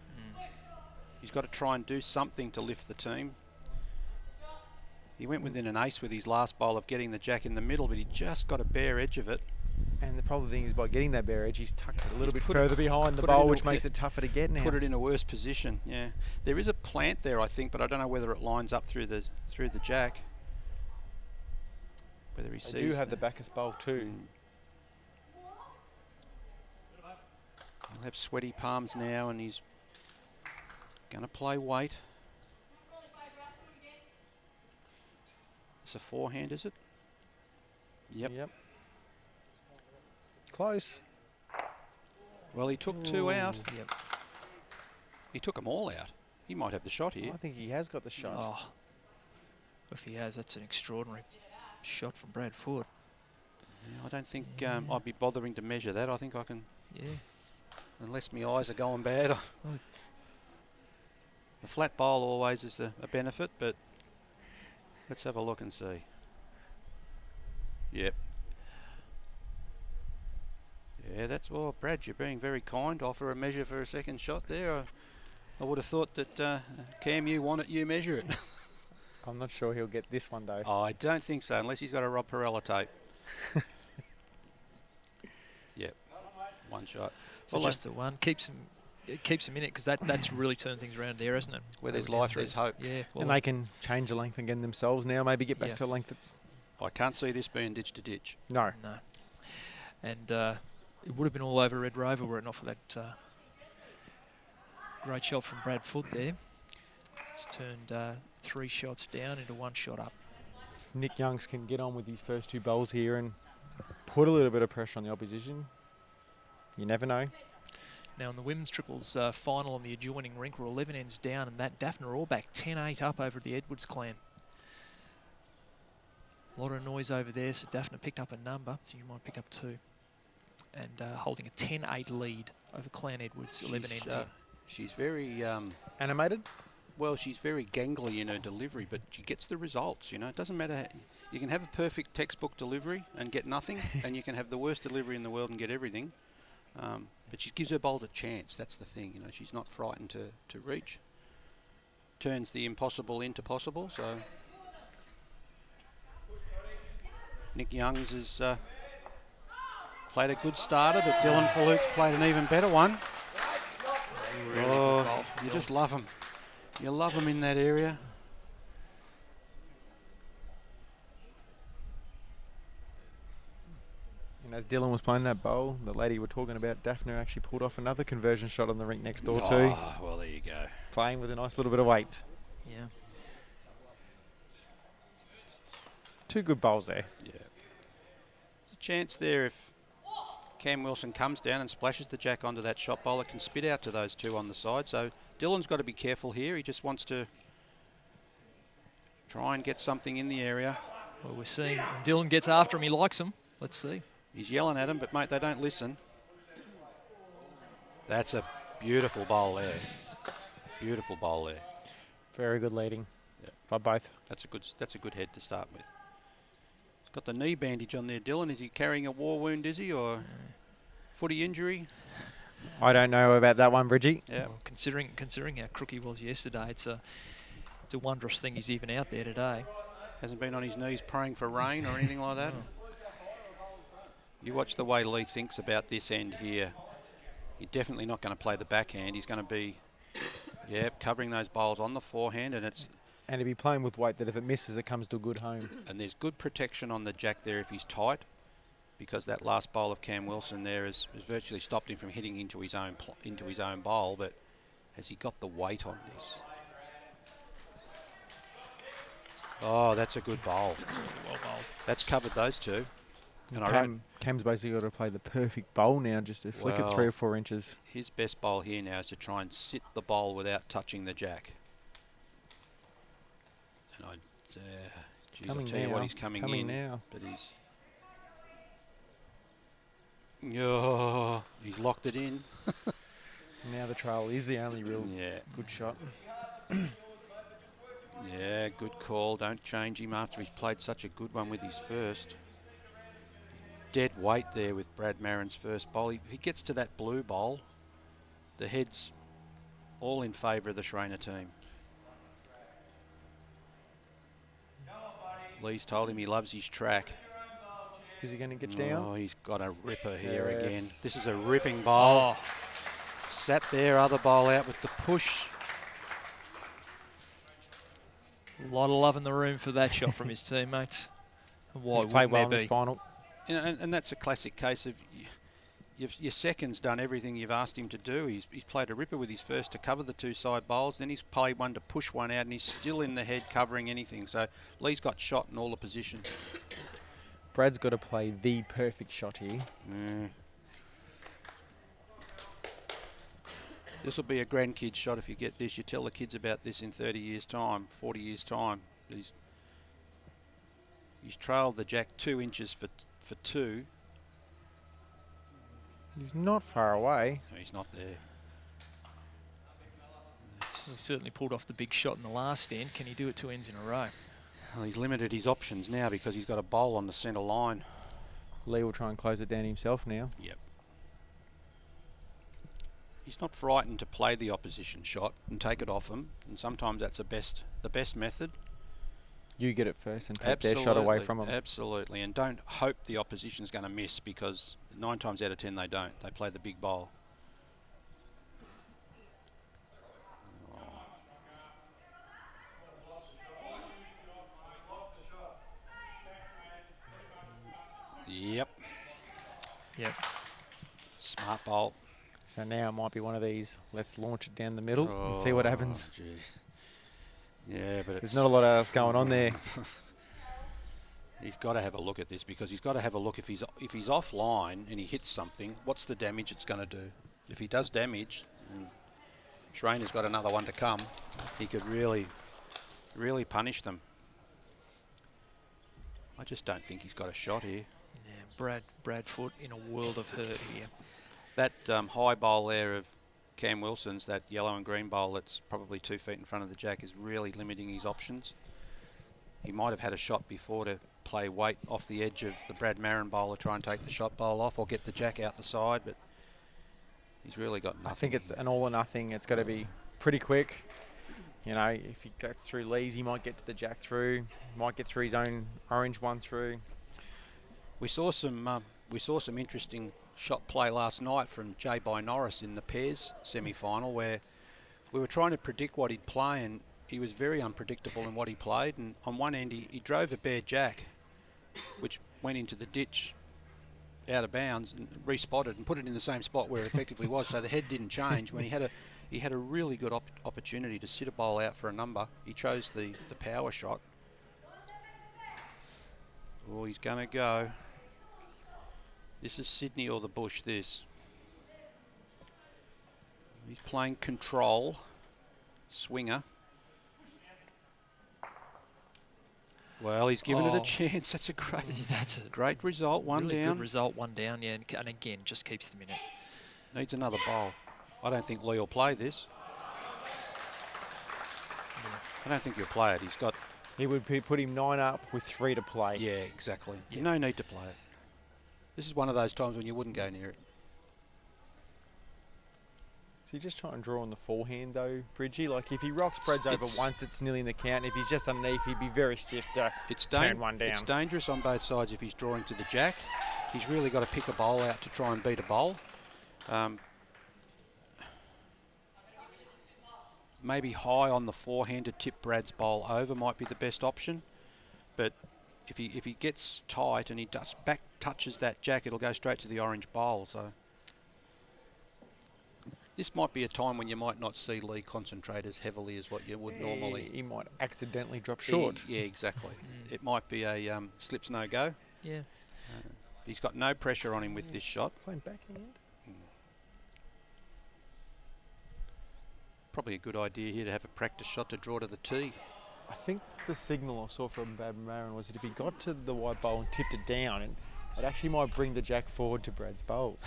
He's got to try and do something to lift the team. He went within an ace with his last bowl of getting the jack in the middle, but he just got a bare edge of it. And the problem thing is, by getting that bare edge, he's tucked it a little bit further behind the bowl, which makes it tougher to get now. Put it in a worse position. Yeah, there is a plant there, I think, but I don't know whether it lines up through the jack. Whether he sees. They do have the Bacchus bowl too. He'll have sweaty palms now, and he's going to play weight. It's a forehand, is it? Yep. Close. Well, he took 2 out. Yep. He took them all out. He might have the shot here. I think he has got the shot. Oh, if he has, that's an extraordinary shot from Brad Foote. Yeah, I don't think I'd be bothering to measure that. I think I can. Yeah. Unless my eyes are going bad. The flat bowl always is a benefit, but let's have a look and see. Yep. Yeah, that's well, Brad, you're being very kind. Offer a measure for a second shot there. I would have thought that Cam, you want it, you measure it. I'm not sure he'll get this one though. Oh, I don't think so, unless he's got a Rob Perella tape. Yep, one shot. So well, just the one keeps him in it, because that's really turned things around there, hasn't it? Where there's life, there's hope. Yeah, well, and they can change the length again themselves now. Maybe get back to a length that's. I can't see this being ditch to ditch. No. And it would have been all over Red Rover were it not for that great shot from Brad Foote there. It's turned 3 shots down into 1 shot up. If Nick Youngs can get on with his first 2 bowls here and put a little bit of pressure on the opposition, you never know. Now in the women's triples final on the adjoining rink, we're 11 ends down, and that Daphne Orbach 10-8 up over the Edwards clan. A lot of noise over there, so Daphne picked up a number, so you might pick up 2. And holding a 10-8 lead over Clan Edwards, 11 ends in. She's very... animated? Well, she's very gangly in her delivery, but she gets the results, you know. It doesn't matter. You can have a perfect textbook delivery and get nothing, and you can have the worst delivery in the world and get everything. But she gives her bowls a chance. That's the thing, you know. She's not frightened to reach. Turns the impossible into possible, so... Nick Youngs has played a good starter, but Dylan Filuk's played an even better one. Really oh, you just love him. You love them in that area. And as Dylan was playing that bowl, the lady we're talking about, Daphne, actually pulled off another conversion shot on the rink next door too. Oh, well, there you go. Playing with a nice little bit of weight. Yeah. Two good bowls there. Yeah. There's a chance there if Cam Wilson comes down and splashes the jack onto that shot bowl, it can spit out to those two on the side. So Dylan's got to be careful here. He just wants to try and get something in the area. Well, we're seeing Dylan gets after him. He likes him. Let's see. He's yelling at him, but, mate, they don't listen. That's a beautiful bowl there. Beautiful bowl there. Very good leading. Yeah. By both. That's a good head to start with. He's got the knee bandage on there, Dylan. Is he carrying a war wound, is he, or footy injury? I don't know about that one, Bridgie. Yeah. Well, considering how crook he was yesterday, it's a wondrous thing he's even out there today. Hasn't been on his knees praying for rain or anything like that. Oh. You watch the way Lee thinks about this end here. He's definitely not going to play the backhand. He's going to be, covering those bowls on the forehand, and he'd be playing with weight that if it misses, it comes to a good home. And there's good protection on the jack there if he's tight, because that last bowl of Cam Wilson there has virtually stopped him from hitting into his own bowl. But has he got the weight on this? Oh, that's a good bowl. Well bowled. That's covered those two. And Cam's basically got to play the perfect bowl now, just to flick it 3 or 4 inches. His best bowl here now is to try and sit the bowl without touching the jack. And I'll tell you what, he's coming in now. But he's locked it in. Now the trail is the only real good shot. Yeah, good call. Don't change him after he's played such a good one with his first. Dead weight there with Brad Marron's first bowl. If he gets to that blue bowl, the head's all in favour of the Schraner team. Lee's told him he loves his track. Is he going to get down? Oh, he's got a ripper here again. This is a ripping bowl. Oh. Sat there, other bowl out with the push. A lot of love in the room for that shot from his teammates. Why he's played well in be? this final. You know, and that's a classic case of your second's done everything you've asked him to do. He's played a ripper with his first to cover the two side bowls. Then he's played one to push one out, and he's still in the head covering anything. So Lee's got shot in all the positions. Brad's got to play the perfect shot here. This will be a grandkid shot if you get this. You tell the kids about this in 30 years' time, 40 years' time. He's trailed the jack 2 inches for 2. He's not far away. No, he's not there. He certainly pulled off the big shot in the last end. Can he do it 2 ends in a row? Well, he's limited his options now because he's got a bowl on the centre line. Lee will try and close it down himself now. Yep. He's not frightened to play the opposition shot and take it off him, and sometimes that's the best method. You get it first and take their shot away from them. Absolutely, and don't hope the opposition's going to miss, because 9 times out of 10 they don't. They play the big bowl. Yep. Smart bowl. So now it might be one of these, let's launch it down the middle and see what happens. Geez. Yeah, but there's not a lot else going on there. He's got to have a look at this, because he's got to have a look if he's offline and he hits something, what's the damage it's going to do? If he does damage, and Schraner's got another one to come, he could really punish them. I just don't think he's got a shot here. Yeah, Brad Foote in a world of hurt here. That high bowl there of Cam Wilson's, that yellow and green bowl that's probably 2 feet in front of the jack, is really limiting his options. He might have had a shot before to play weight off the edge of the Brad Marron bowl to try and take the shot bowl off or get the jack out the side, but he's really got nothing. I think it's an all or nothing. It's got to be pretty quick. You know, if he gets through Lee's, he might get to the jack through, might get through his own orange one through. We saw some interesting shot play last night from J. By Norris in the pairs semi-final, where we were trying to predict what he'd play, and he was very unpredictable in what he played. And on one end, he drove a bare jack, which went into the ditch out of bounds and respotted and put it in the same spot where it effectively was. So the head didn't change. When he had a really good opportunity to sit a bowl out for a number, he chose the power shot. Oh, he's going to go. This is Sydney or the bush, this. He's playing control, swinger. Well, he's given it a chance. That's a great result. One really down. Good result, one down. Yeah, and again, just keeps them in it. Needs another bowl. I don't think Lee will play this. Yeah. I don't think he'll play it. He's got. He would put him 9 up with 3 to play. Yeah, exactly. Yeah. No need to play it. This is one of those times when you wouldn't go near it. So you just try and draw on the forehand though, Bridgie. Like if he rocks Brad's over once, it's nearly in the count. If he's just underneath, he'd be very stiff to turn one down. It's dangerous on both sides if he's drawing to the jack. He's really got to pick a bowl out to try and beat a bowl. Maybe high on the forehand to tip Brad's bowl over might be the best option. But if he gets tight and he back touches that jack, it'll go straight to the orange bowl. So this might be a time when you might not see Lee concentrate as heavily as what you would normally. He might accidentally drop short. Yeah, exactly. It might be a slips no go. Yeah. He's got no pressure on him with this shot. Playing backhand. Probably a good idea here to have a practice shot to draw to the tee. I think the signal I saw from Maron was that if he got to the white bowl and tipped it down, and it actually might bring the jack forward to Brad's bowls.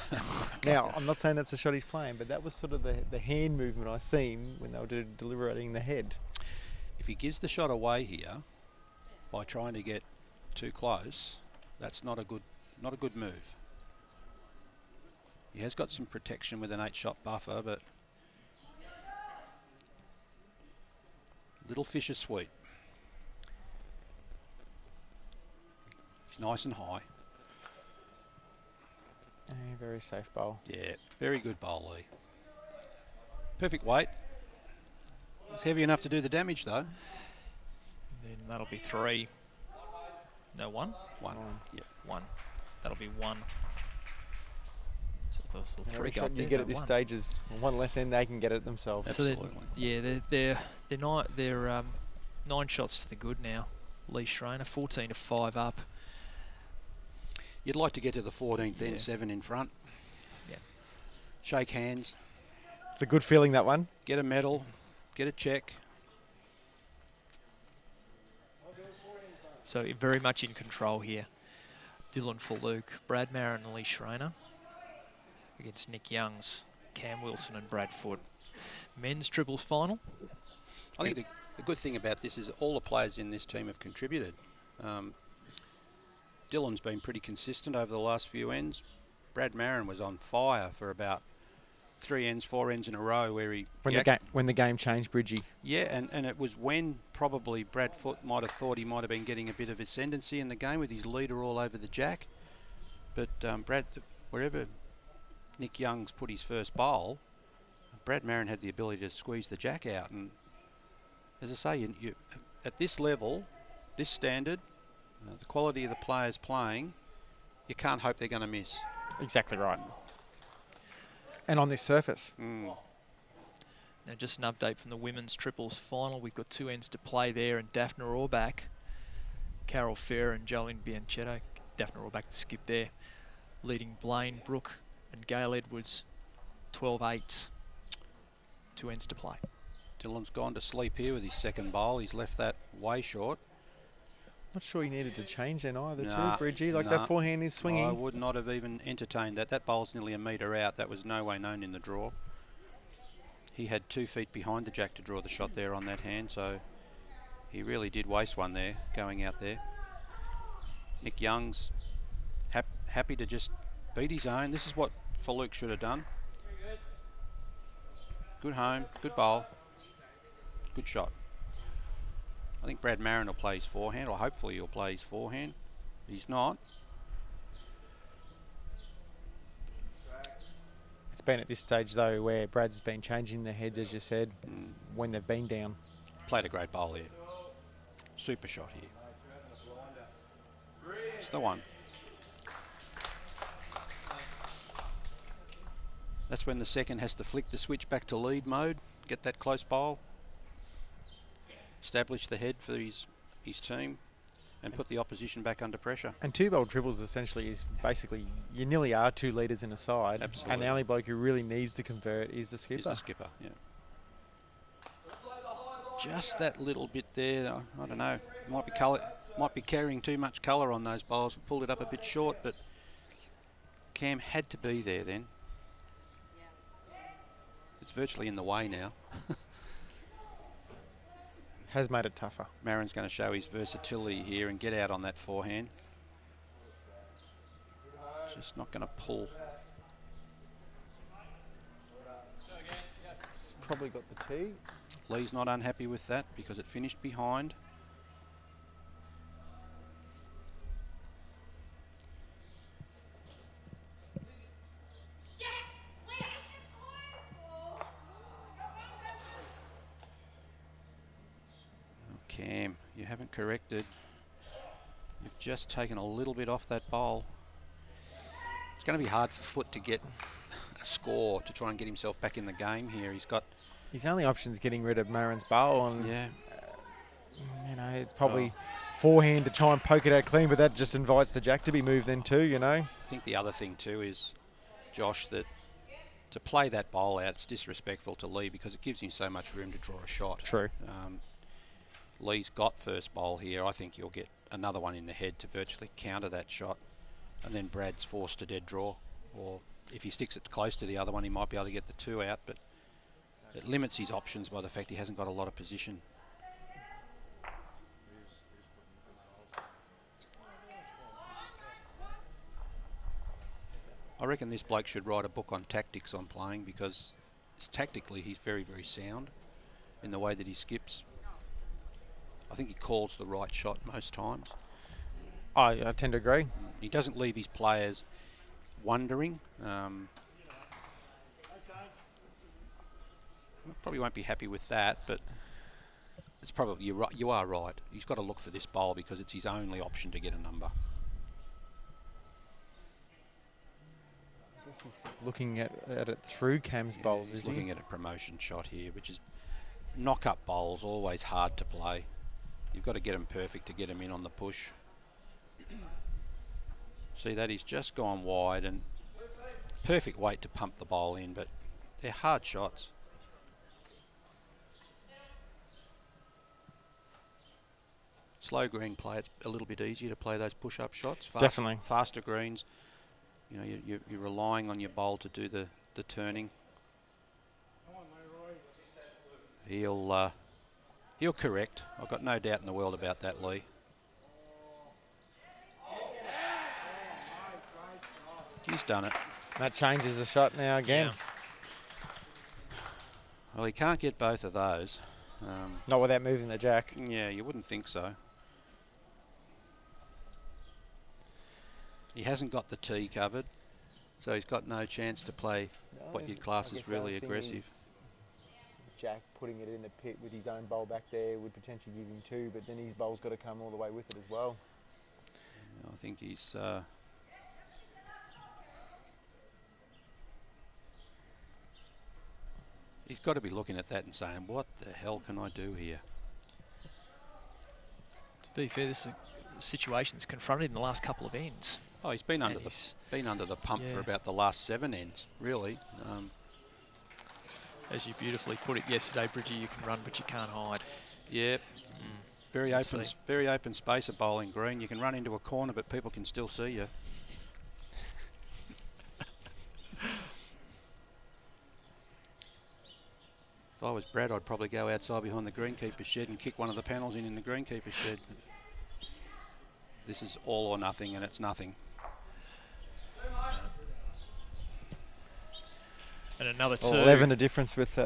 Now, I'm not saying that's the shot he's playing, but that was sort of the hand movement I seen when they were deliberating the head. If he gives the shot away here by trying to get too close, that's not a good move. He has got some protection with an 8-shot buffer, but little fish are sweet. He's nice and high. Very safe bowl. Yeah, very good bowl, Lee. Perfect weight. It's heavy enough to do the damage, though. Then that'll be 3. No, 1? 1. Yep. 1. That'll be 1. So Every 3 go shot up you there, get no, at this 1. stage is one less end they can get it themselves. Absolutely. So they're 9 shots to the good now. Lee Schraner 14 to 5 up. You'd like to get to the 14th end, Yeah. 7 in front. Yeah. Shake hands. It's a good feeling, that one. Get a medal. Get a check. So very much in control here. Dylan Filuk, Brad Maron and Lee Schraner against Nick Youngs, Cam Wilson and Brad Foote. Men's triples final. I think the good thing about this is all the players in this team have contributed. Dylan's been pretty consistent over the last few ends. Brad Maron was on fire for about 3 ends, 4 ends in a row where he... When the game changed, Bridgie. Yeah, and it was when probably Brad Foote might have thought he might have been getting a bit of ascendancy in the game with his leader all over the jack. But wherever Nick Youngs put his first bowl, Brad Maron had the ability to squeeze the jack out. And as I say, you at this level, this standard, the quality of the players playing, you can't hope they're going to miss. Exactly right. And on this surface. Now just an update from the women's triples final. We've got 2 ends to play there, and Daphne Orbach, Carol Fair and Jolene Bianchetto. Daphne Orbach the skip there, leading Blaine Brooke and Gail Edwards 12-8. 2 ends to play. Dylan's gone to sleep here with his second bowl. He's left that way short. Not sure he needed to change then either, Nah, too, Bridgie. Like that forehand is swinging. I would not have even entertained that. That bowl's nearly a metre out. That was no way known in the draw. He had 2 feet behind the jack to draw the shot there on that hand, so he really did waste one there, going out there. Nick Youngs happy to just beat his own. This is what Filuk should have done. Good home, good bowl, good shot. I think Brad Maron will play his forehand, or hopefully he'll play his forehand. He's not. It's been at this stage, though, where Brad's been changing their heads, as you said, when they've been down. Played a great bowl here. Super shot here. It's the one. That's when the second has to flick the switch back to lead mode, get that close bowl, establish the head for his team, and put the opposition back under pressure. And 2-bowl triples essentially is basically, you nearly are 2 leaders in a side. Absolutely. And the only bloke who really needs to convert is the skipper. Is the skipper, yeah. Just that little bit there, I don't know, might be carrying too much colour on those bowls. Pulled it up a bit short, but Cam had to be there then. It's virtually in the way now. Has made it tougher. Marron's going to show his versatility here and get out on that forehand. Just not going to pull. It's probably got the tee. Lee's not unhappy with that because it finished behind. Cam, you haven't corrected. You've just taken a little bit off that bowl. It's going to be hard for Foote to get a score to try and get himself back in the game here. He's got... His only option is getting rid of Marron's bowl. And, yeah. You know, it's probably forehand to try and poke it out clean, but that just invites the jack to be moved then too, you know. I think the other thing too is, Josh, that to play that bowl out, it's disrespectful to Lee because it gives him so much room to draw a shot. True. Lee's got first bowl here. I think you'll get another one in the head to virtually counter that shot, and then Brad's forced to dead draw. Or if he sticks it close to the other one, he might be able to get the 2 out, but it limits his options by the fact he hasn't got a lot of position. I reckon this bloke should write a book on tactics on playing because tactically he's very, very sound in the way that he skips. I think he calls the right shot most times. I tend to agree. He doesn't leave his players wondering. Probably won't be happy with that, but it's probably you are right. He's got to look for this bowl because it's his only option to get a number. I guess he's looking at it through Cam's bowls, He's is he? looking at a promotion shot here, which is knock-up bowls, always hard to play. You've got to get them perfect to get them in on the push. See that he's just gone wide and perfect weight to pump the bowl in, but they're hard shots. Slow green play, it's a little bit easier to play those push-up shots. Definitely. Faster greens, you know, you're relying on your bowl to do the turning. He'll correct. I've got no doubt in the world about that, Lee. He's done it. That changes the shot now again. Yeah. Well, he can't get both of those. Not without moving the jack. Yeah, you wouldn't think so. He hasn't got the tee covered, so he's got no chance to play what you'd class as really aggressive. Jack putting it in the pit with his own bowl back there would potentially give him 2, but then his bowl's got to come all the way with it as well. I think he's... he's got to be looking at that and saying, what the hell can I do here? To be fair, this is a situation that's confronted in the last couple of ends. Oh, he's been under the pump for about the last 7 ends, really. As you beautifully put it yesterday, Bridgie, you can run, but you can't hide. Yeah, very open space of bowling green. You can run into a corner, but people can still see you. If I was Brad, I'd probably go outside behind the greenkeeper's shed and kick one of the panels in the greenkeeper's shed. This is all or nothing, and it's nothing. And another 2. 11 a difference with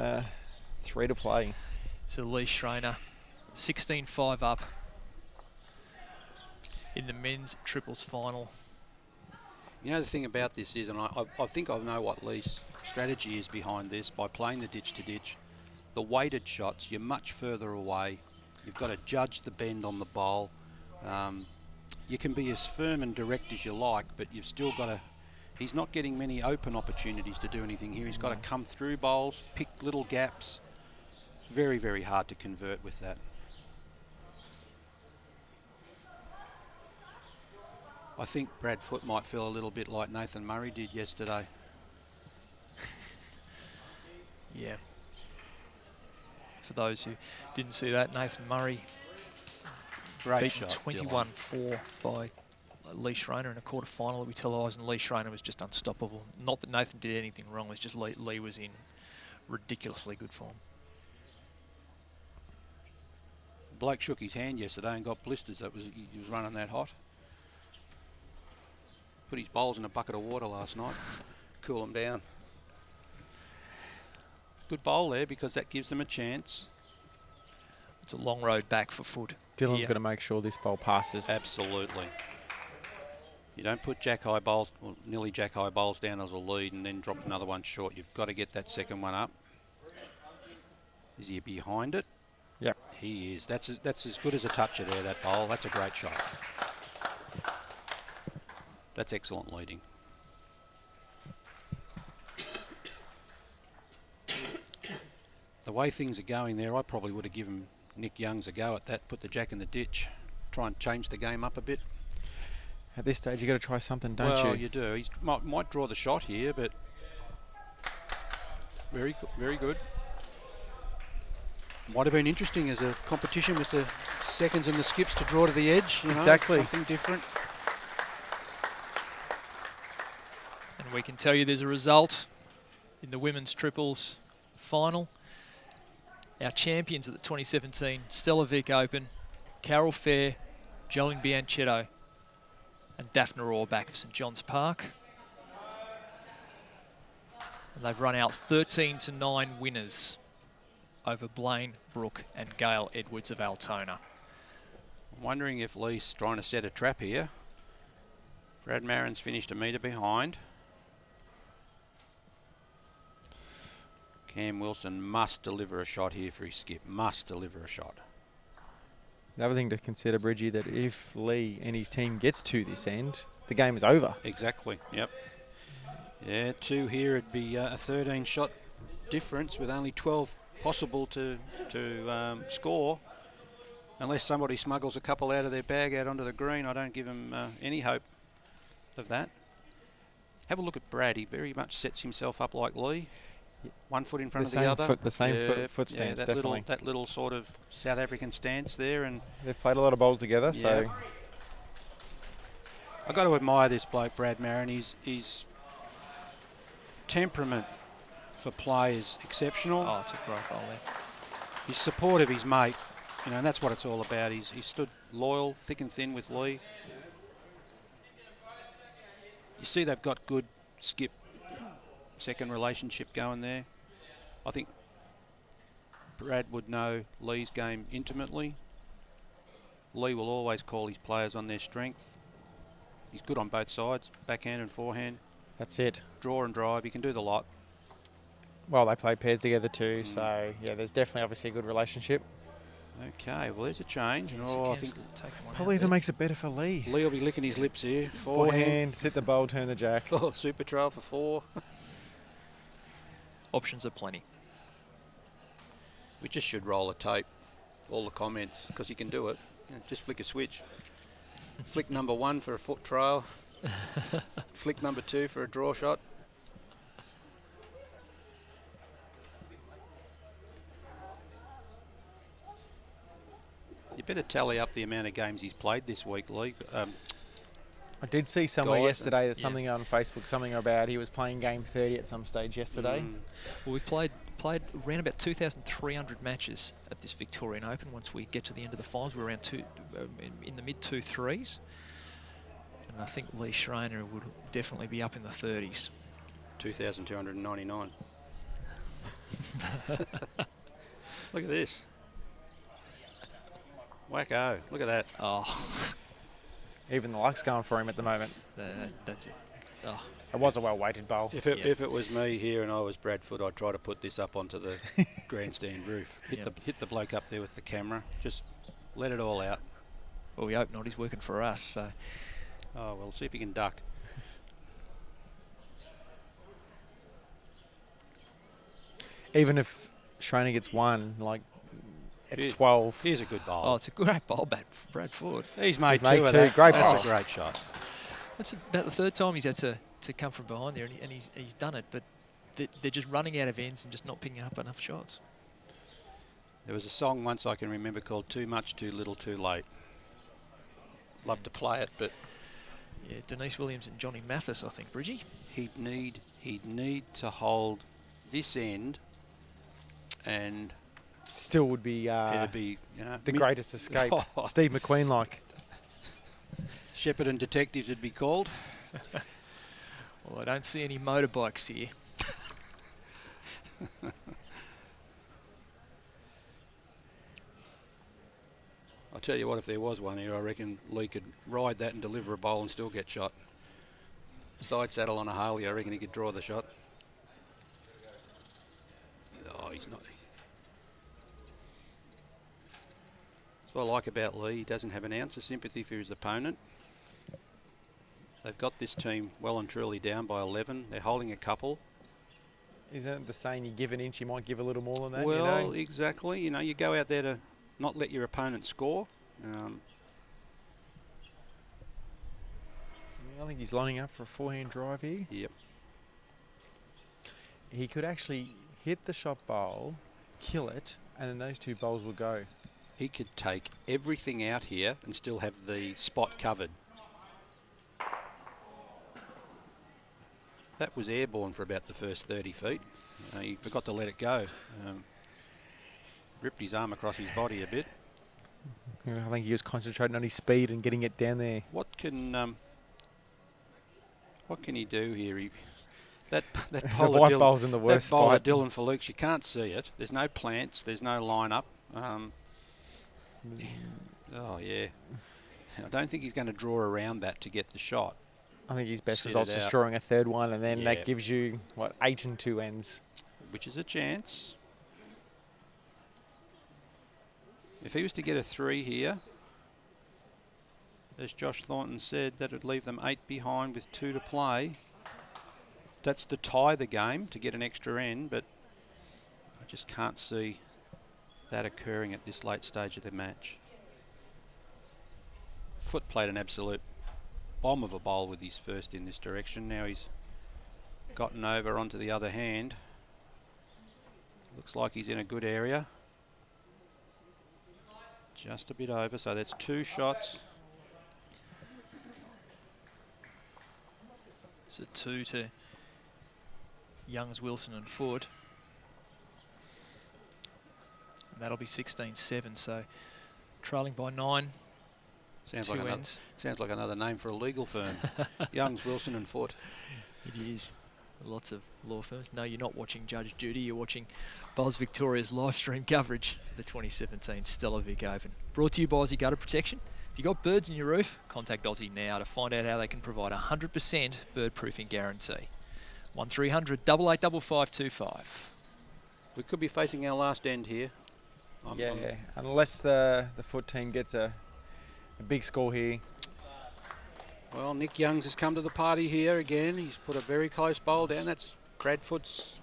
3 to play. So Lee Schraner, 16-5 up in the men's triples final. You know, the thing about this is, and I think I know what Lee's strategy is behind this. By playing the ditch to ditch, the weighted shots, you're much further away. You've got to judge the bend on the bowl. You can be as firm and direct as you like, but you've still got to... He's not getting many open opportunities to do anything here. He's got to come through bowls, pick little gaps. It's very, very hard to convert with that. I think Brad Foote might feel a little bit like Nathan Murray did yesterday. Yeah. For those who didn't see that, Nathan Murray Great beaten shot, 21-4 by Lee Schraner in a quarter-final that we televised, and Lee Schraner was just unstoppable. Not that Nathan did anything wrong, it was just Lee was in ridiculously good form. Bloke shook his hand yesterday and got blisters. He was running that hot. Put his bowls in a bucket of water last night, cool them down. Good bowl there because that gives them a chance. It's a long road back for Foote. Dylan's got to make sure this bowl passes. Absolutely. You don't put jack-high bowls, or nearly jack-high bowls down as a lead and then drop another one short. You've got to get that second one up. Is he behind it? Yep. He is. That's as good as a toucher there, that bowl. That's a great shot. That's excellent leading. The way things are going there, I probably would have given Nick Youngs a go at that, put the jack in the ditch, try and change the game up a bit. At this stage, you've got to try something, don't you? Well, you do. He might draw the shot here, but very good. Might have been interesting as a competition with the seconds and the skips to draw to the edge. You know, exactly. Something different. And we can tell you there's a result in the women's triples final. Our champions at the 2017 Steller Vic Open, Carol Fair, Jolene Bianchetto and Daphne Rohrback of St John's Park. And they've run out 13-9 winners over Blaine Brooke and Gail Edwards of Altona. I'm wondering if Lee's trying to set a trap here. Brad Marron's finished a metre behind. Cam Wilson must deliver a shot here for his skip. Must deliver a shot. The other thing to consider, Bridgie, that if Lee and his team gets to this end, the game is over. Exactly, yep. Yeah, 2 here, it'd be a 13-shot difference with only 12 possible to score. Unless somebody smuggles a couple out of their bag out onto the green, I don't give him any hope of that. Have a look at Brad. He very much sets himself up like Lee. 1 foot in front of the other. The same foot stance, that definitely. That little sort of South African stance there. And they've played a lot of bowls together, so... I've got to admire this bloke, Brad Marron. His temperament for play is exceptional. Oh, it's a great bowl there. His support of his mate, you know, and that's what it's all about. He's stood loyal, thick and thin with Lee. You see they've got good skip second relationship going there. I think Brad would know Lee's game intimately. Lee will always call his players on their strength. He's good on both sides, backhand and forehand. That's it. Draw and drive, he can do the lot. Well, they play pairs together too, so yeah, there's definitely obviously a good relationship. Okay, well there's a change. And I think probably even makes it better for Lee. Lee will be licking his lips here. Forehand, sit the bowl, turn the jack. Oh, super trail for 4. Options are plenty. We just should roll a tape, all the comments, because you can do it. You know, just flick a switch. Flick number 1 for a foot trail. Flick number 2 for a draw shot. You better tally up the amount of games he's played this week, Lee. I did see somewhere yesterday that something on Facebook, something about he was playing game 30 at some stage yesterday. Well, we've played around about 2,300 matches at this Victorian Open. Once we get to the end of the finals, we're around in the mid 2-3s. And I think Lee Schraner would definitely be up in the 30s. 2,299. Look at this. Wacko. Look at that. Oh. Even the luck's going for him at the moment. That's it. Oh. It was a well-weighted bowl. If it was me here and I was Brad Foote, I'd try to put this up onto the grandstand roof. Hit the bloke up there with the camera. Just let it all out. Well, we hope not. He's working for us. So. Oh, well, see if he can duck. Even if Schraner gets one, like, it's 12. Here's a good bowl. Oh, it's a great bowl bat for Brad Foote. He's made Made two of two. that. Great That's bowl. a great shot. That's about the third time he's had to come from behind there, and he's done it, but they're just running out of ends and just not picking up enough shots. There was a song once I can remember called Too Much, Too Little, Too Late. Love to play it, but... Yeah, Denise Williams and Johnny Mathis, I think, Bridgie. He'd need to hold this end, and Still would be, it'd be, you know, the greatest escape. Steve McQueen-like. Shepherd and Detectives would be called. Well, I don't see any motorbikes here. I'll tell you what, if there was one here, I reckon Lee could ride that and deliver a bowl and still get shot. Side saddle on a Harley, I reckon he could draw the shot. Oh, he's not. That's what I like about Lee. He doesn't have an ounce of sympathy for his opponent. They've got this team well and truly down by 11. They're holding a couple. Isn't it the saying, you give an inch, you might give a little more than that? Well, you know? exactly. You know, you go out there to not let your opponent score. I think he's lining up for a forehand drive here. Yep. He could actually hit the shot bowl, kill it, and then those two bowls will go. He could take everything out here and still have the spot covered. That was airborne for about the first 30 feet. He forgot to let it go. Ripped his arm across his body a bit. I think he was concentrating on his speed and getting it down there. What can he do here? That The bowl white of bowl's in the worst that bowl of spot. Dylan Filuk, you can't see it. There's no plants. There's no line-up. Oh, yeah. I don't think he's going to draw around that to get the shot. I think his best Sit results it is out. drawing a third one, and then Yeah. that gives you, what, 8 and 2 ends. Which is a chance. If he was to get a 3 here, as Josh Thornton said, that would leave them 8 behind with 2 to play. That's to tie the game to get an extra end, but I just can't see that occurring at this late stage of the match. Foote played an absolute bomb of a bowl with his first in this direction. Now he's gotten over onto the other hand. Looks like he's in a good area. Just a bit over, so that's 2 shots. So 2 to Youngs, Wilson and Foote. And that'll be 16-7, so trailing by 9. Sounds 2 like ends. sounds like another name for a legal firm. Youngs, Wilson and Foote. It is. Lots of law firms. No, you're not watching Judge Judy. You're watching Buzz Victoria's live stream coverage of the 2017 Steller Vic Open. Brought to you by Aussie Gutter Protection. If you've got birds in your roof, contact Aussie now to find out how they can provide a 100% bird proofing guarantee. 1300 885525. We could be facing our last end here. Yeah, unless the Foote team gets a big score here. Well, Nick Youngs has come to the party here again. He's put a very close bowl down. That's Brad Foote's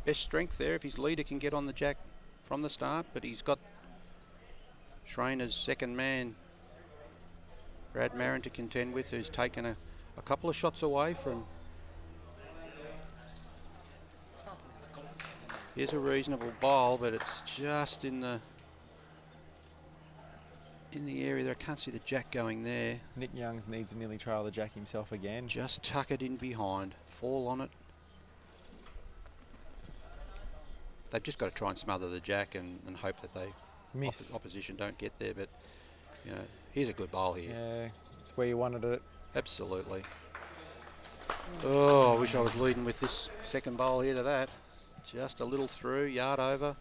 best strength there. If his leader can get on the jack from the start, but he's got Schraner's second man, Brad Maron, to contend with, who's taken a couple of shots away from. Here's a reasonable bowl, but it's just in the area there. I can't see the jack going there. Nick Youngs needs to nearly trail the jack himself again. Just tuck it in behind. Fall on it. They've just got to try and smother the jack and hope that they Miss. opposition don't get there. But, you know, here's a good bowl here. Yeah, it's where you wanted it. Absolutely. Oh, I wish I was leading with this second bowl here to that. Just a little through, yard over.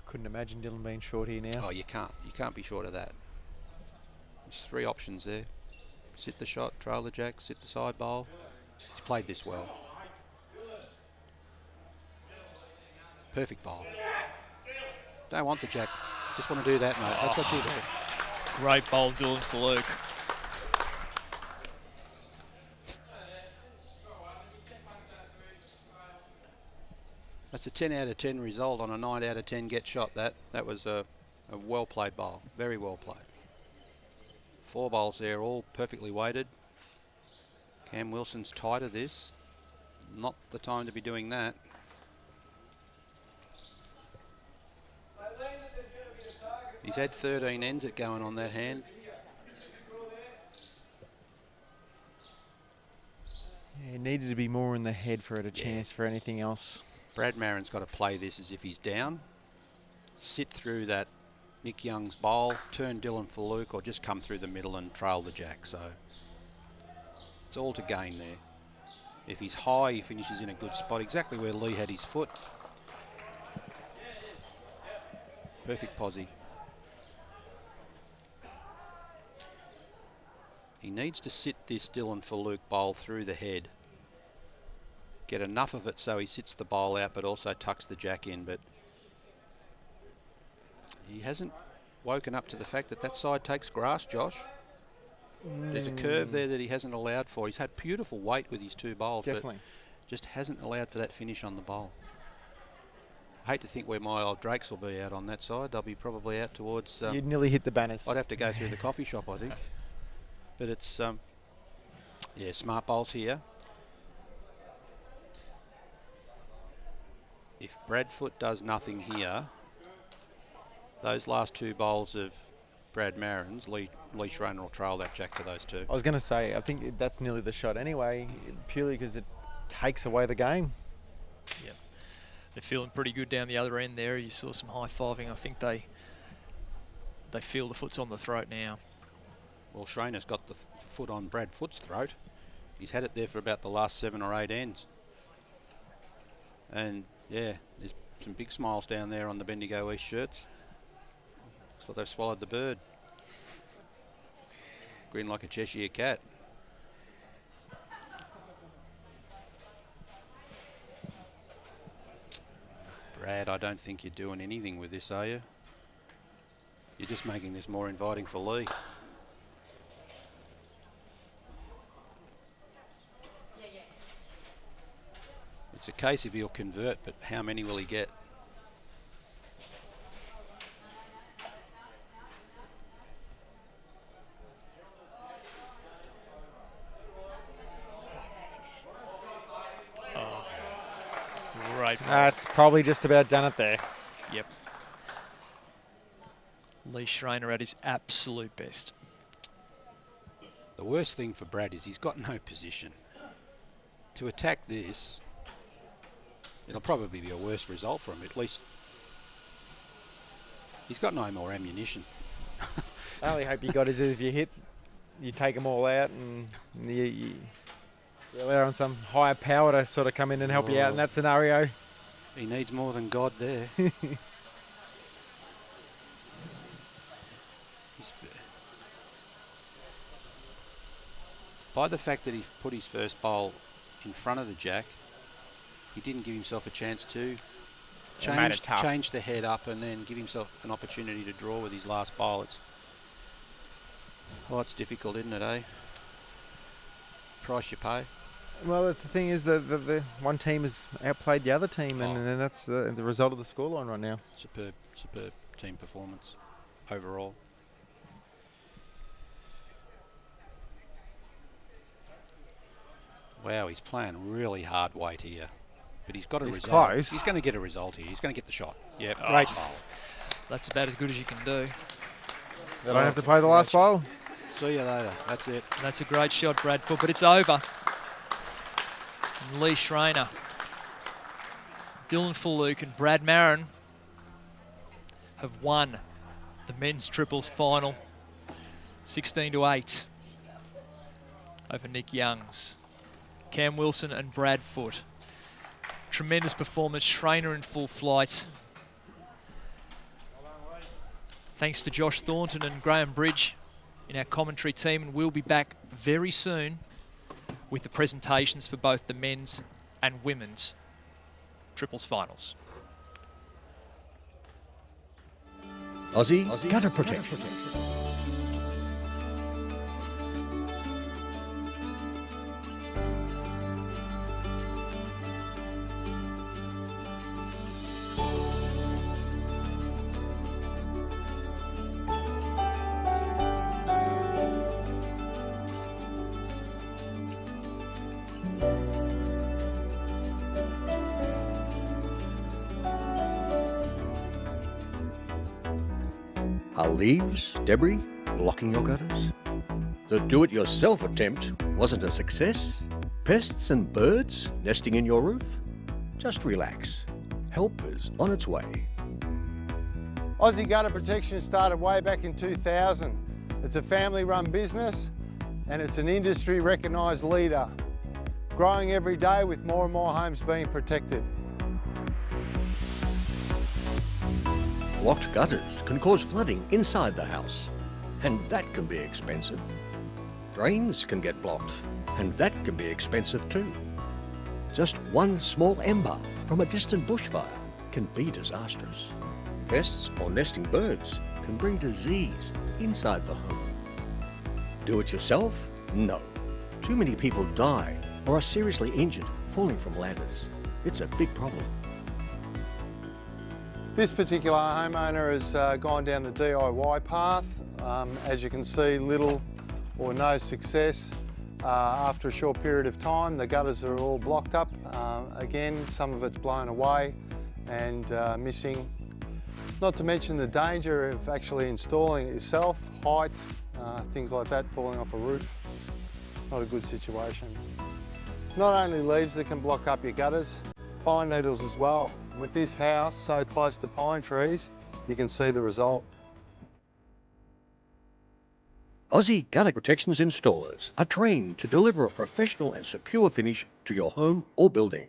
Couldn't imagine Dylan being short here now. Oh, you can't be short of that. There's 3 options there. Sit the shot, trail the jack, sit the side bowl. He's played this well. Perfect bowl. Don't want the jack. Just want to do that, mate. That's what you do. Great bowl, Dylan Filuk. That's a 10 out of 10 result on a 9 out of 10 get shot. That was a well played bowl. Very well played. 4 bowls there, all perfectly weighted. Cam Wilson's tight of this. Not the time to be doing that. He's had 13 ends at going on that hand. Yeah, he needed to be more in the head for it a chance for anything else. Brad Marron's got to play this as if he's down. Sit through that Nick Young's bowl, turn Dylan Filuk, or just come through the middle and trail the jack. So it's all to gain there. If he's high, he finishes in a good spot, exactly where Lee had his foot. Perfect posse. He needs to sit this Dylan Filuk bowl through the head. Get enough of it so he sits the bowl out but also tucks the jack in. But he hasn't woken up to the fact that that side takes grass, Josh. There's a curve there that he hasn't allowed for. He's had beautiful weight with his 2 bowls, Definitely. but just hasn't allowed for that finish on the bowl. I hate to think where my old Drakes will be out on that side. They'll be probably out towards... You'd nearly hit the banners. I'd have to go through the coffee shop, I think. But it's, yeah, smart bowls here. If Foote does nothing here, those last 2 bowls of Brad Marron's, Lee Schraner will trail that jack to those 2. I was going to say, I think that's nearly the shot anyway, purely because it takes away the game. Yep. They're feeling pretty good down the other end there. You saw some high-fiving. I think they feel the foot's on the throat now. Well, Schraner's got the foot on Brad Foote's throat. He's had it there for about the last 7 or 8 ends. And, yeah, there's some big smiles down there on the Bendigo East shirts. Looks like they've swallowed the bird. Grin like a Cheshire cat. Brad, I don't think you're doing anything with this, are you? You're just making this more inviting for Lee. It's a case if he'll convert, but how many will he get? Great. That's probably just about done it there. Yep. Lee Schraner at his absolute best. The worst thing for Brad is he's got no position. To attack this, it'll probably be a worse result for him. At least he's got no more ammunition. I only hope you got is if you hit, you take them all out and you rely on some higher power to sort of come in and help you out in that scenario. He needs more than God there. By the fact that he put his first bowl in front of the jack, he didn't give himself a chance to change the head up and then give himself an opportunity to draw with his last bowl. It's difficult, isn't it, eh? Price you pay. Well, that's the thing is the one team has outplayed the other team, and that's the result of the scoreline right now. Superb team performance overall. Wow, he's playing really hard weight here, but he's got a result. Close. He's going to get a result here. He's going to get the shot. Yeah, great. That's about as good as you can do. They don't have to play the last bowl. See you later. That's it. That's a great shot, Brad Foote, but it's over. And Lee Schraner, Dylan Filuk and Brad Maron have won the men's triples final 16-8 over Nick Young's. Cam Wilson and Brad Foote. Tremendous performance, Schraner in full flight. Thanks to Josh Thornton and Graeme Bridge in our commentary team, and we'll be back very soon with the presentations for both the men's and women's triples finals. Aussie Gutter Protection. Are leaves, debris, blocking your gutters? The do-it-yourself attempt wasn't a success? Pests and birds nesting in your roof? Just relax. Help is on its way. Aussie Gutter Protection started way back in 2000. It's a family-run business and it's an industry recognised leader, growing every day with more and more homes being protected. Blocked gutters can cause flooding inside the house, and that can be expensive. Drains can get blocked, and that can be expensive too. Just one small ember from a distant bushfire can be disastrous. Pests or nesting birds can bring disease inside the home. Do it yourself? No. Too many people die or are seriously injured falling from ladders. It's a big problem. This particular homeowner has gone down the DIY path. As you can see, little or no success. After a short period of time, the gutters are all blocked up. Again, some of it's blown away and missing. Not to mention the danger of actually installing it yourself, height, things like that, falling off a roof. Not a good situation. It's not only leaves that can block up your gutters, pine needles as well. With this house so close to pine trees, you can see the result. Aussie Gutter Protection's installers are trained to deliver a professional and secure finish to your home or building.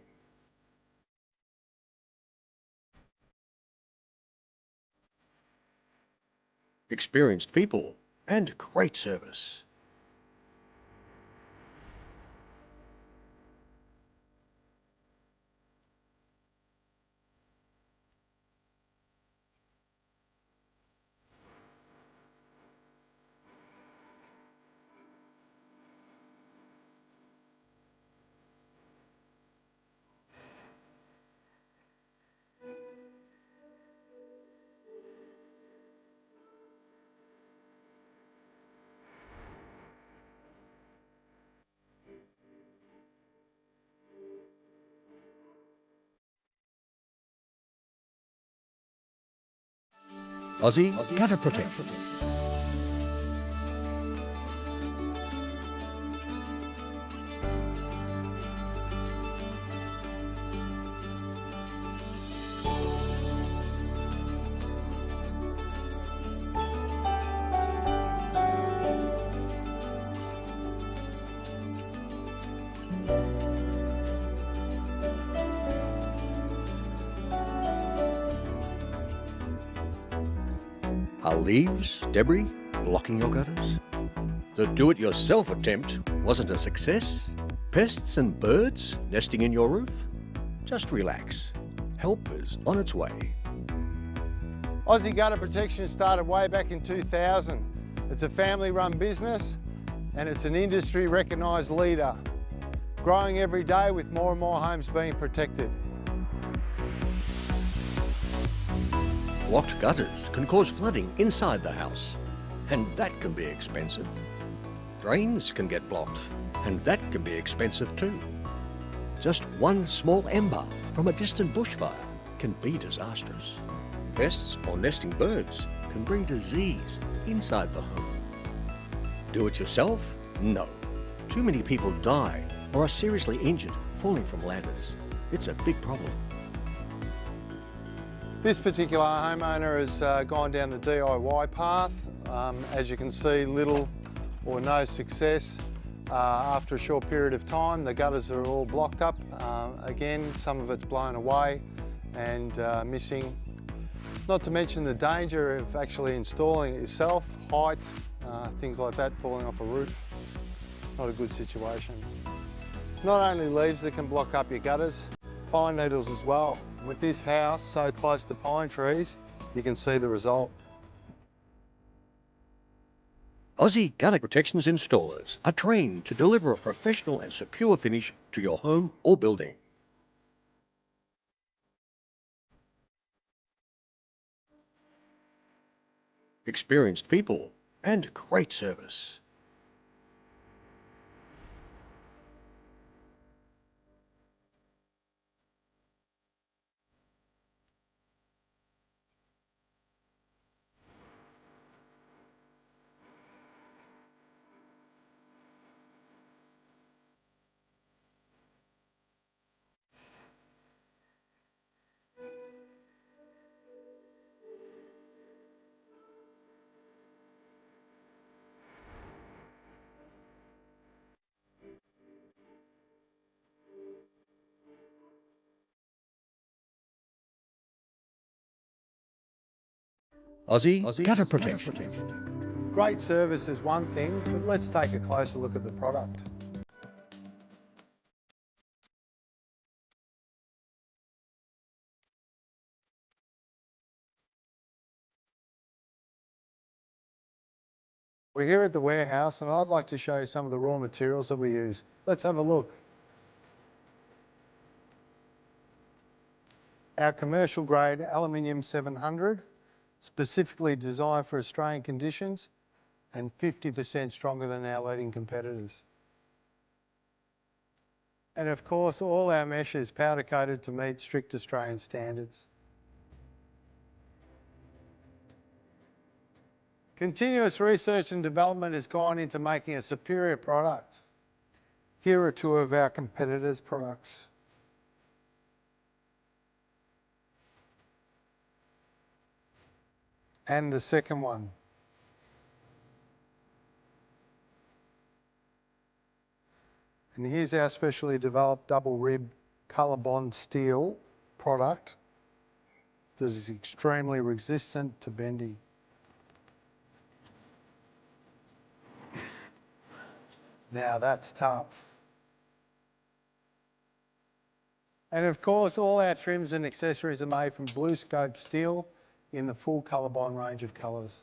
Experienced people and great service. Aussie Gutter Protection. Are leaves, debris, blocking your gutters? The do-it-yourself attempt wasn't a success? Pests and birds nesting in your roof? Just relax. Help is on its way. Aussie Gutter Protection started way back in 2000. It's a family-run business and it's an industry recognised leader, growing every day with more and more homes being protected. Blocked gutters can cause flooding inside the house, and that can be expensive. Drains can get blocked, and that can be expensive too. Just one small ember from a distant bushfire can be disastrous. Pests or nesting birds can bring disease inside the home. Do it yourself? No. Too many people die or are seriously injured falling from ladders. It's a big problem. This particular homeowner has gone down the DIY path. As you can see, little or no success. After a short period of time, the gutters are all blocked up. Again, some of it's blown away and missing. Not to mention the danger of actually installing it yourself, height, things like that, falling off a roof. Not a good situation. not only leaves that can block up your gutters, pine needles as well. With this house so close to pine trees, you can see the result. Aussie Gutter Protection's installers are trained to deliver a professional and secure finish to your home or building. Experienced people and great service. Aussie Gutter Protection. Great service is one thing, but let's take a closer look at the product. We're here at the warehouse and I'd like to show you some of the raw materials that we use. Let's have a look. Our commercial grade aluminium 700, specifically designed for Australian conditions and 50% stronger than our leading competitors. And of course, all our mesh is powder coated to meet strict Australian standards. Continuous research and development has gone into making a superior product. Here are two of our competitors' products. And the second one. And here's our specially developed double rib colour bond steel product that is extremely resistant to bending. Now that's tough. And of course, all our trims and accessories are made from blue scope steel in the full colour bond range of colours.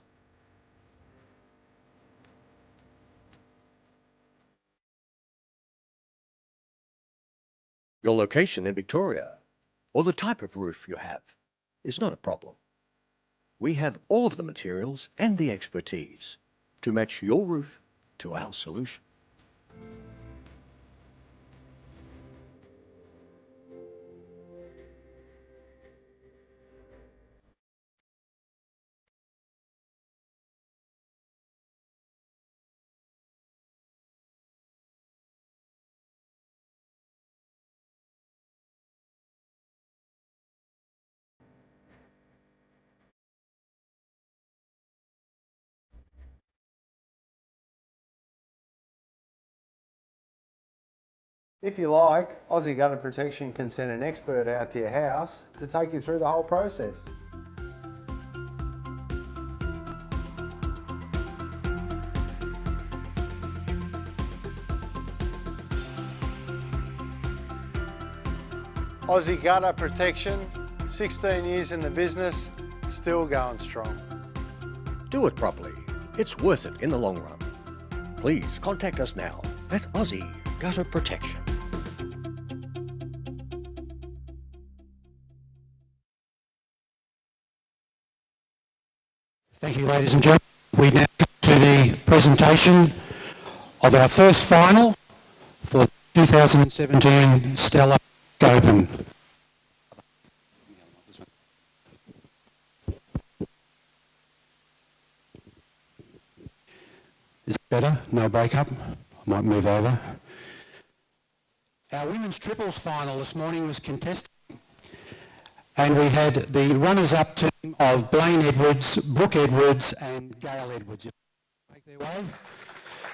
Your location in Victoria, or the type of roof you have, is not a problem. We have all of the materials and the expertise to match your roof to our solution. If you like, Aussie Gutter Protection can send an expert out to your house to take you through the whole process. Aussie Gutter Protection, 16 years in the business, still going strong. Do it properly. It's worth it in the long run. Please contact us now at Aussie Gutter Protection. Thank you, ladies and gentlemen. We now come to the presentation of our first final for 2017 Steller Vic Open. Is it better? No breakup? I might move over. Our women's triples final this morning was contested, and we had the runners-up team of Blaine Edwards, Brooke Edwards and Gail Edwards. If they make their way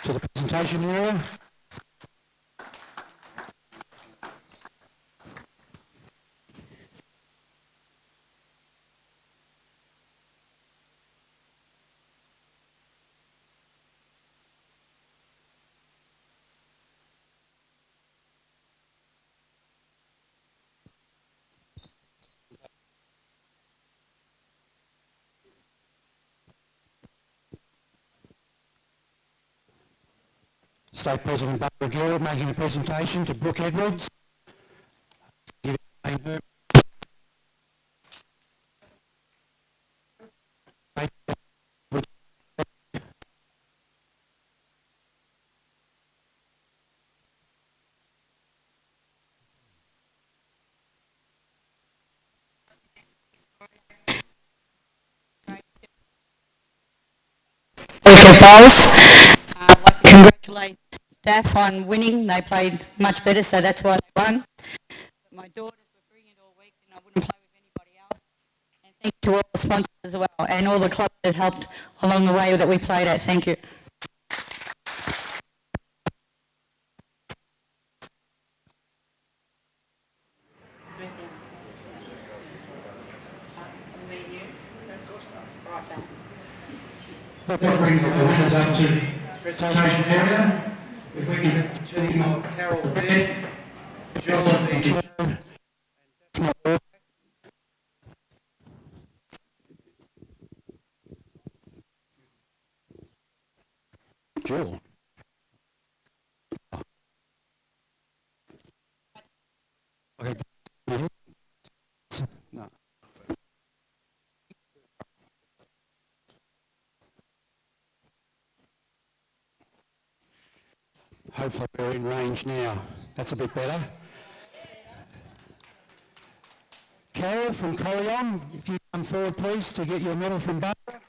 to the presentation area. State President Barbara Gill making a presentation to Brooke Edwards. Bowls. I'd like to congratulate DAF on winning. They played much better, so that's why they won. But my daughters were brilliant all week, and I wouldn't play with anybody else. And thank you to all the sponsors as well, and all the clubs that helped along the way that we played at. Thank you. That brings the winners up to the presentation area. If we can have the team of Carol Fair, Joel and Joel. Okay. No. Hopefully we're in range now. That's a bit better. Carol from Corrion, if you come forward please to get your medal from Barbara.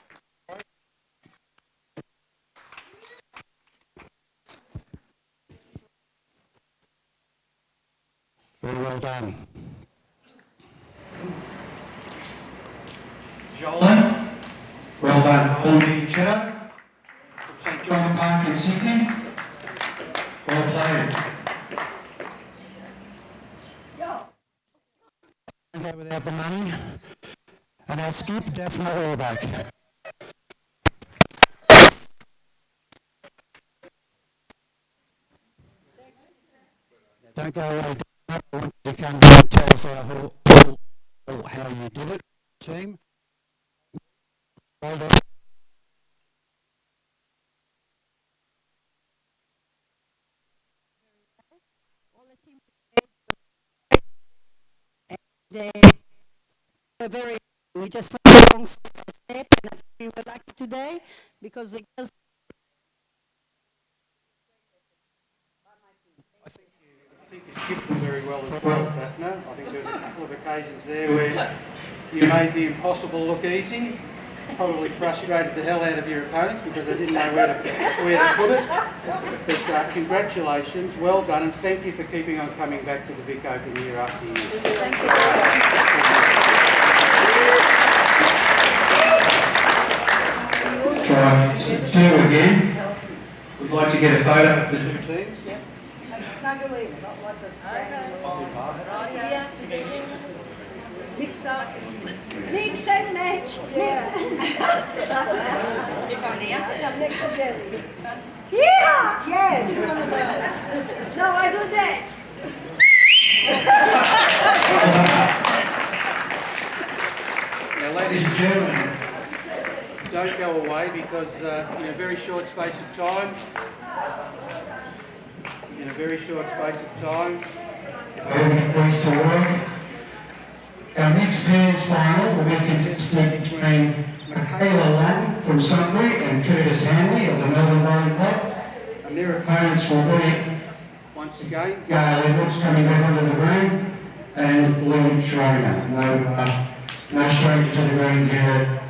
Very well done. Joel, well done. Olivia Cheddar from St John Park in Sydney. Well played. Go without the money. And our skip, Daphne Orbach. Don't go away. I want you to come and tell us how you did it, team. Well done. We just went a long step, and I think we were lucky today because the girls. I think you skipped them very well as well, Daphne. I think there's a couple of occasions there where you made the impossible look easy. Probably frustrated the hell out of your opponents because they didn't know where to put it. But congratulations, well done, and thank you for keeping on coming back to the Vic Open year after year. Thank you. Two again. We'd like to get a photo of the two teams. Snuggly, not like the mix up. Mix and match. Yeah. Come next to Jerry. Yeah. Yes, do one of those. No, I do that. Now, ladies and gentlemen, don't go away because in a very short space of time, Pleased to work. Our next pairs final will be contested between Michaela Long from Sunbury and Curtis Hanley of the Melbourne Bowling Club. And their opponents will be, once again, Gail Edwards coming back onto the green and Lee Schraner. No stranger to the green here.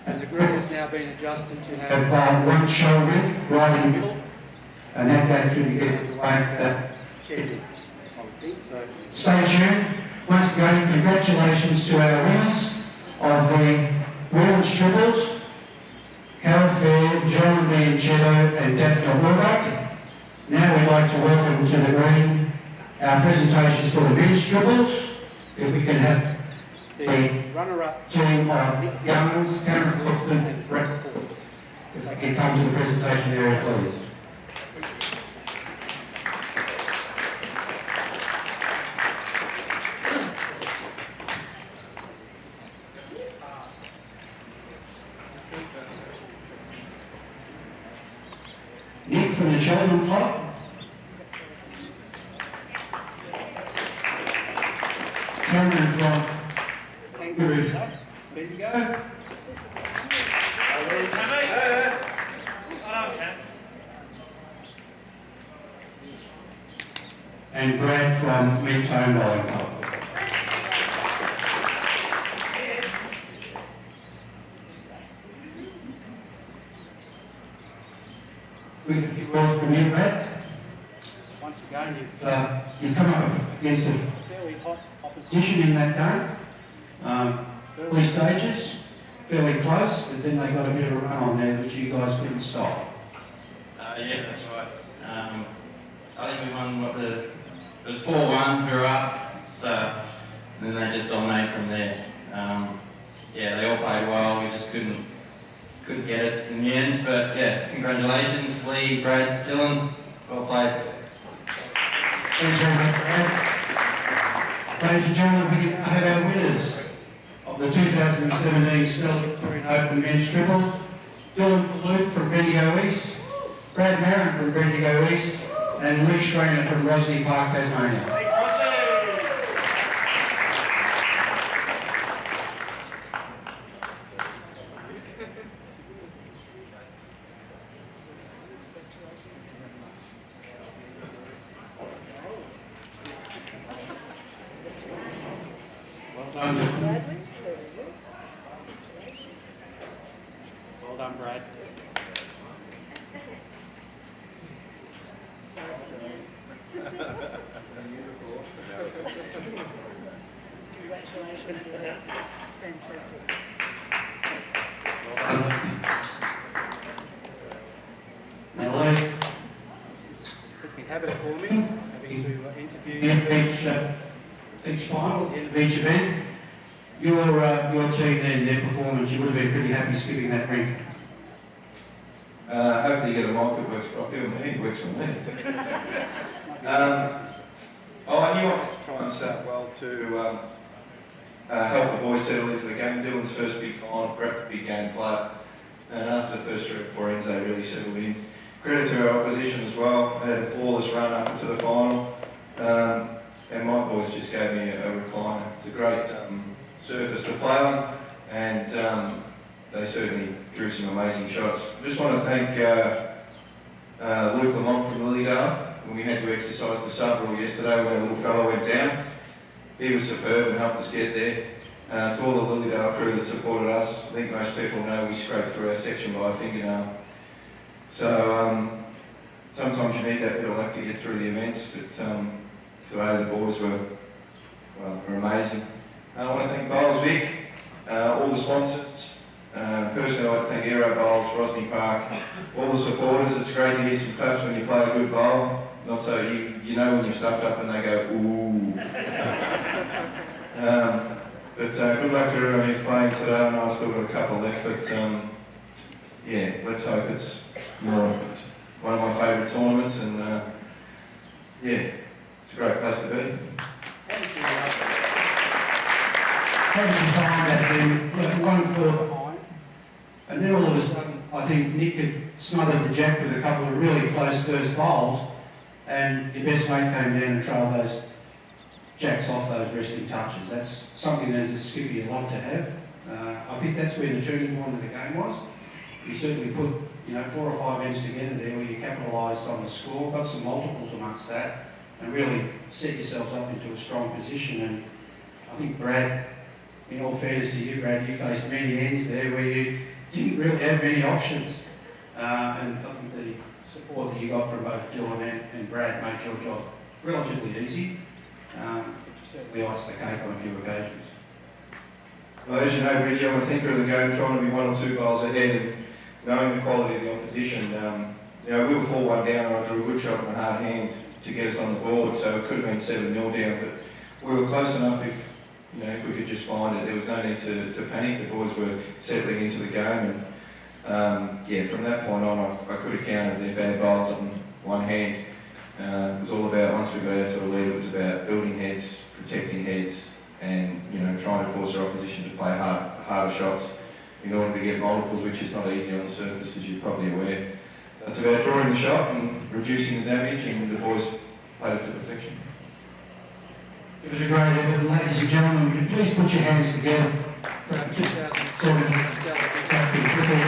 And the green has now been adjusted to have one shoulder right in the middle, and that game should be getting to like 10 minutes. Stay tuned. Once again, congratulations to our winners of the women's triples, Carol Fair, John Bianchetto and Daphne Wilbeck. Now we'd like to welcome to the green our presentations for the men's triples. If we can have the runner-up team of Nick Youngs, Cameron Clifton and Brett Foote. If they can come to the presentation area, please. from the children club. Cameron from Kangaroos. There you go. And Brad from Mentone Bowling Club. We have a few words from you, Brad. Once again, You've come up against a fairly hot opposition. position in that game. Early stages, fairly close, but then they got a bit of a run on there which you guys couldn't stop. Yeah, that's right. I think we won it was 4-1, we were up, and then they just dominated from there. Yeah, they all played well, we just couldn't get it in the end, but yeah, congratulations, Lee, Brad, Dylan, well played. Thanks very much, Brad. Ladies and gentlemen, we have our winners of the 2017 Steller Vic Open Men's Triples. Dylan Filuk from Bendigo East, Brad Marron from Bendigo East, and Lee Schraner from Rosny Park, Tasmania. Well done, Brad. Congratulations. It's fantastic. Now, Lee, Would be habit for me having to interview each final, at the end of each event, your team then, their performance, you would have been pretty happy skipping that ring. Hopefully you get a mic that works properly with me, it works for me. I knew I had to try and start well to help the boys settle into the game. Dylan's first big final, Brett the big game player, and after the first 3 or 4 ends they really settled in. Credit to our opposition as well, they had a flawless run up into the final, and my boys just gave me a recliner. It's a great surface to play on, and they certainly drew some amazing shots. I just want to thank Luke Lamont from Lilydale when we had to exercise the sub rule yesterday when a little fellow went down. He was superb and helped us get there. To all the Lilydale crew that supported us, I think most people know we scraped through our section by a fingernail. So sometimes you need that bit of luck to get through the events, but today the boys were amazing. I want to thank Bowls Vic, all the sponsors. Personally, I'd like to thank Aero Bowls, Rosny Park, all the supporters. It's great to hear some claps when you play a good bowl. Not so you know when you're stuffed up and they go, ooh. But good luck to everyone who's playing today. I know I've still got a couple left, but yeah, let's hope it's more. It's one of my favourite tournaments, and yeah, it's a great place to be. Having time that then, 1 4 behind, and then all of a sudden, I think Nick had smothered the jack with a couple of really close first bowls, and your best mate came down and trailed those jacks off those resting touches. That's something that as a skipper you love to have. I think that's where the turning point of the game was. You certainly put 4 or 5 ends together there where you capitalised on the score, got some multiples amongst that, and really set yourselves up into a strong position. And I think Brad, in all fairness to you, Brad, you faced many ends there where you didn't really have many options. And I think the support that you got from both Dylan and Brad made your job relatively easy. Certainly iced the cake on a few occasions. Well, as you know, Bridgie, I'm a thinker of the game, trying to be 1 or 2 bowls ahead, and knowing the quality of the opposition. We were 4-1 down, and I drew a good shot and a hard hand to get us on the board, so it could have been 7-0 down, but we were close enough if we could just find it. There was no need to panic. The boys were settling into the game, and from that point on, I could have counted their bad bowls on one hand. It was all about, once we got out to a lead, it was about building heads, protecting heads, and trying to force our opposition to play harder shots in order to get multiples, which is not easy on the surface, as you're probably aware. It's about drawing the shot and reducing the damage, and the boys played it to perfection. It was a great effort. Ladies and gentlemen, would you please put your hands together for our 2007 Steller Vic Open triple.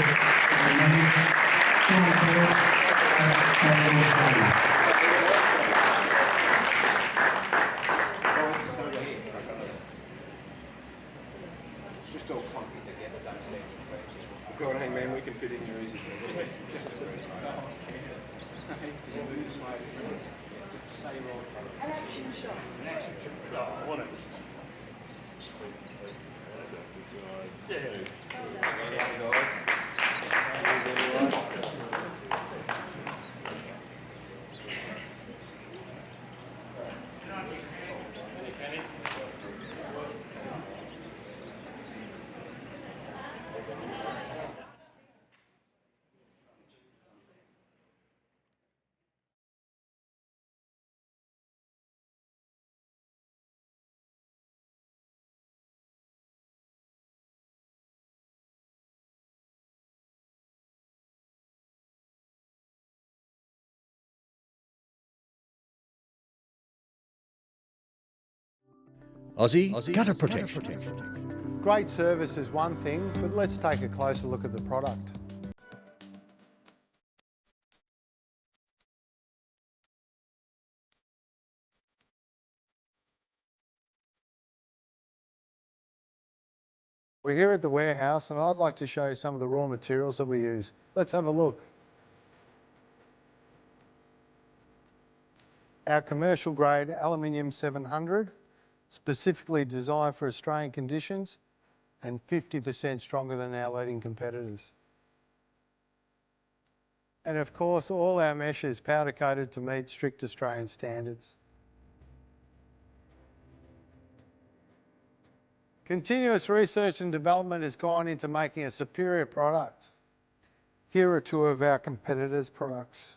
Just all clumping together, don't stand for practice. Go on, hang man, we can fit in here easy. An action shot. An action shot. I want it. Aussie Gutter Protection. Great service is one thing, but let's take a closer look at the product. We're here at the warehouse and I'd like to show you some of the raw materials that we use. Let's have a look. Our commercial grade aluminium 700, specifically designed for Australian conditions and 50% stronger than our leading competitors. And of course, all our mesh is powder coated to meet strict Australian standards. Continuous research and development has gone into making a superior product. Here are two of our competitors' products.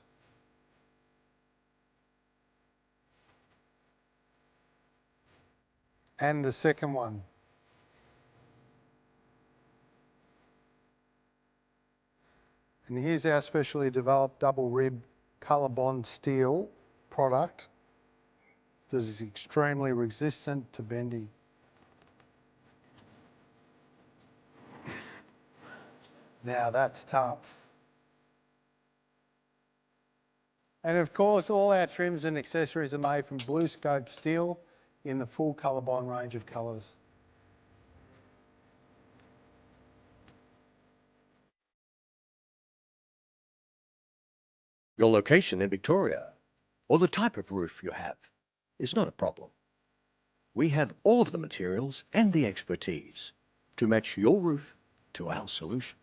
And the second one. And here's our specially developed double rib colour bond steel product that is extremely resistant to bending. Now that's tough. And of course, all our trims and accessories are made from blue scope steel in the full colour bond range of colours. Your location in Victoria, or the type of roof you have, is not a problem. We have all of the materials and the expertise to match your roof to our solution.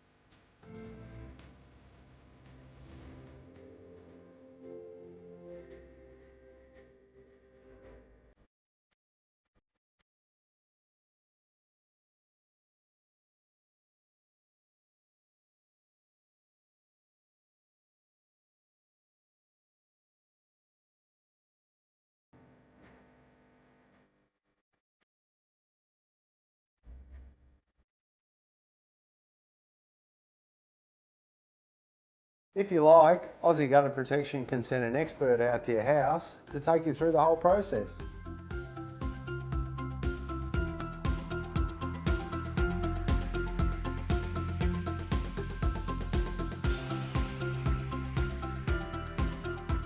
If you like, Aussie Gutter Protection can send an expert out to your house to take you through the whole process.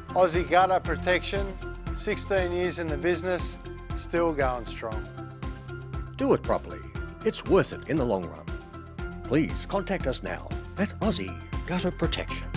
Aussie Gutter Protection, 16 years in the business, still going strong. Do it properly. It's worth it in the long run. Please contact us now at Aussie Gutter Protection.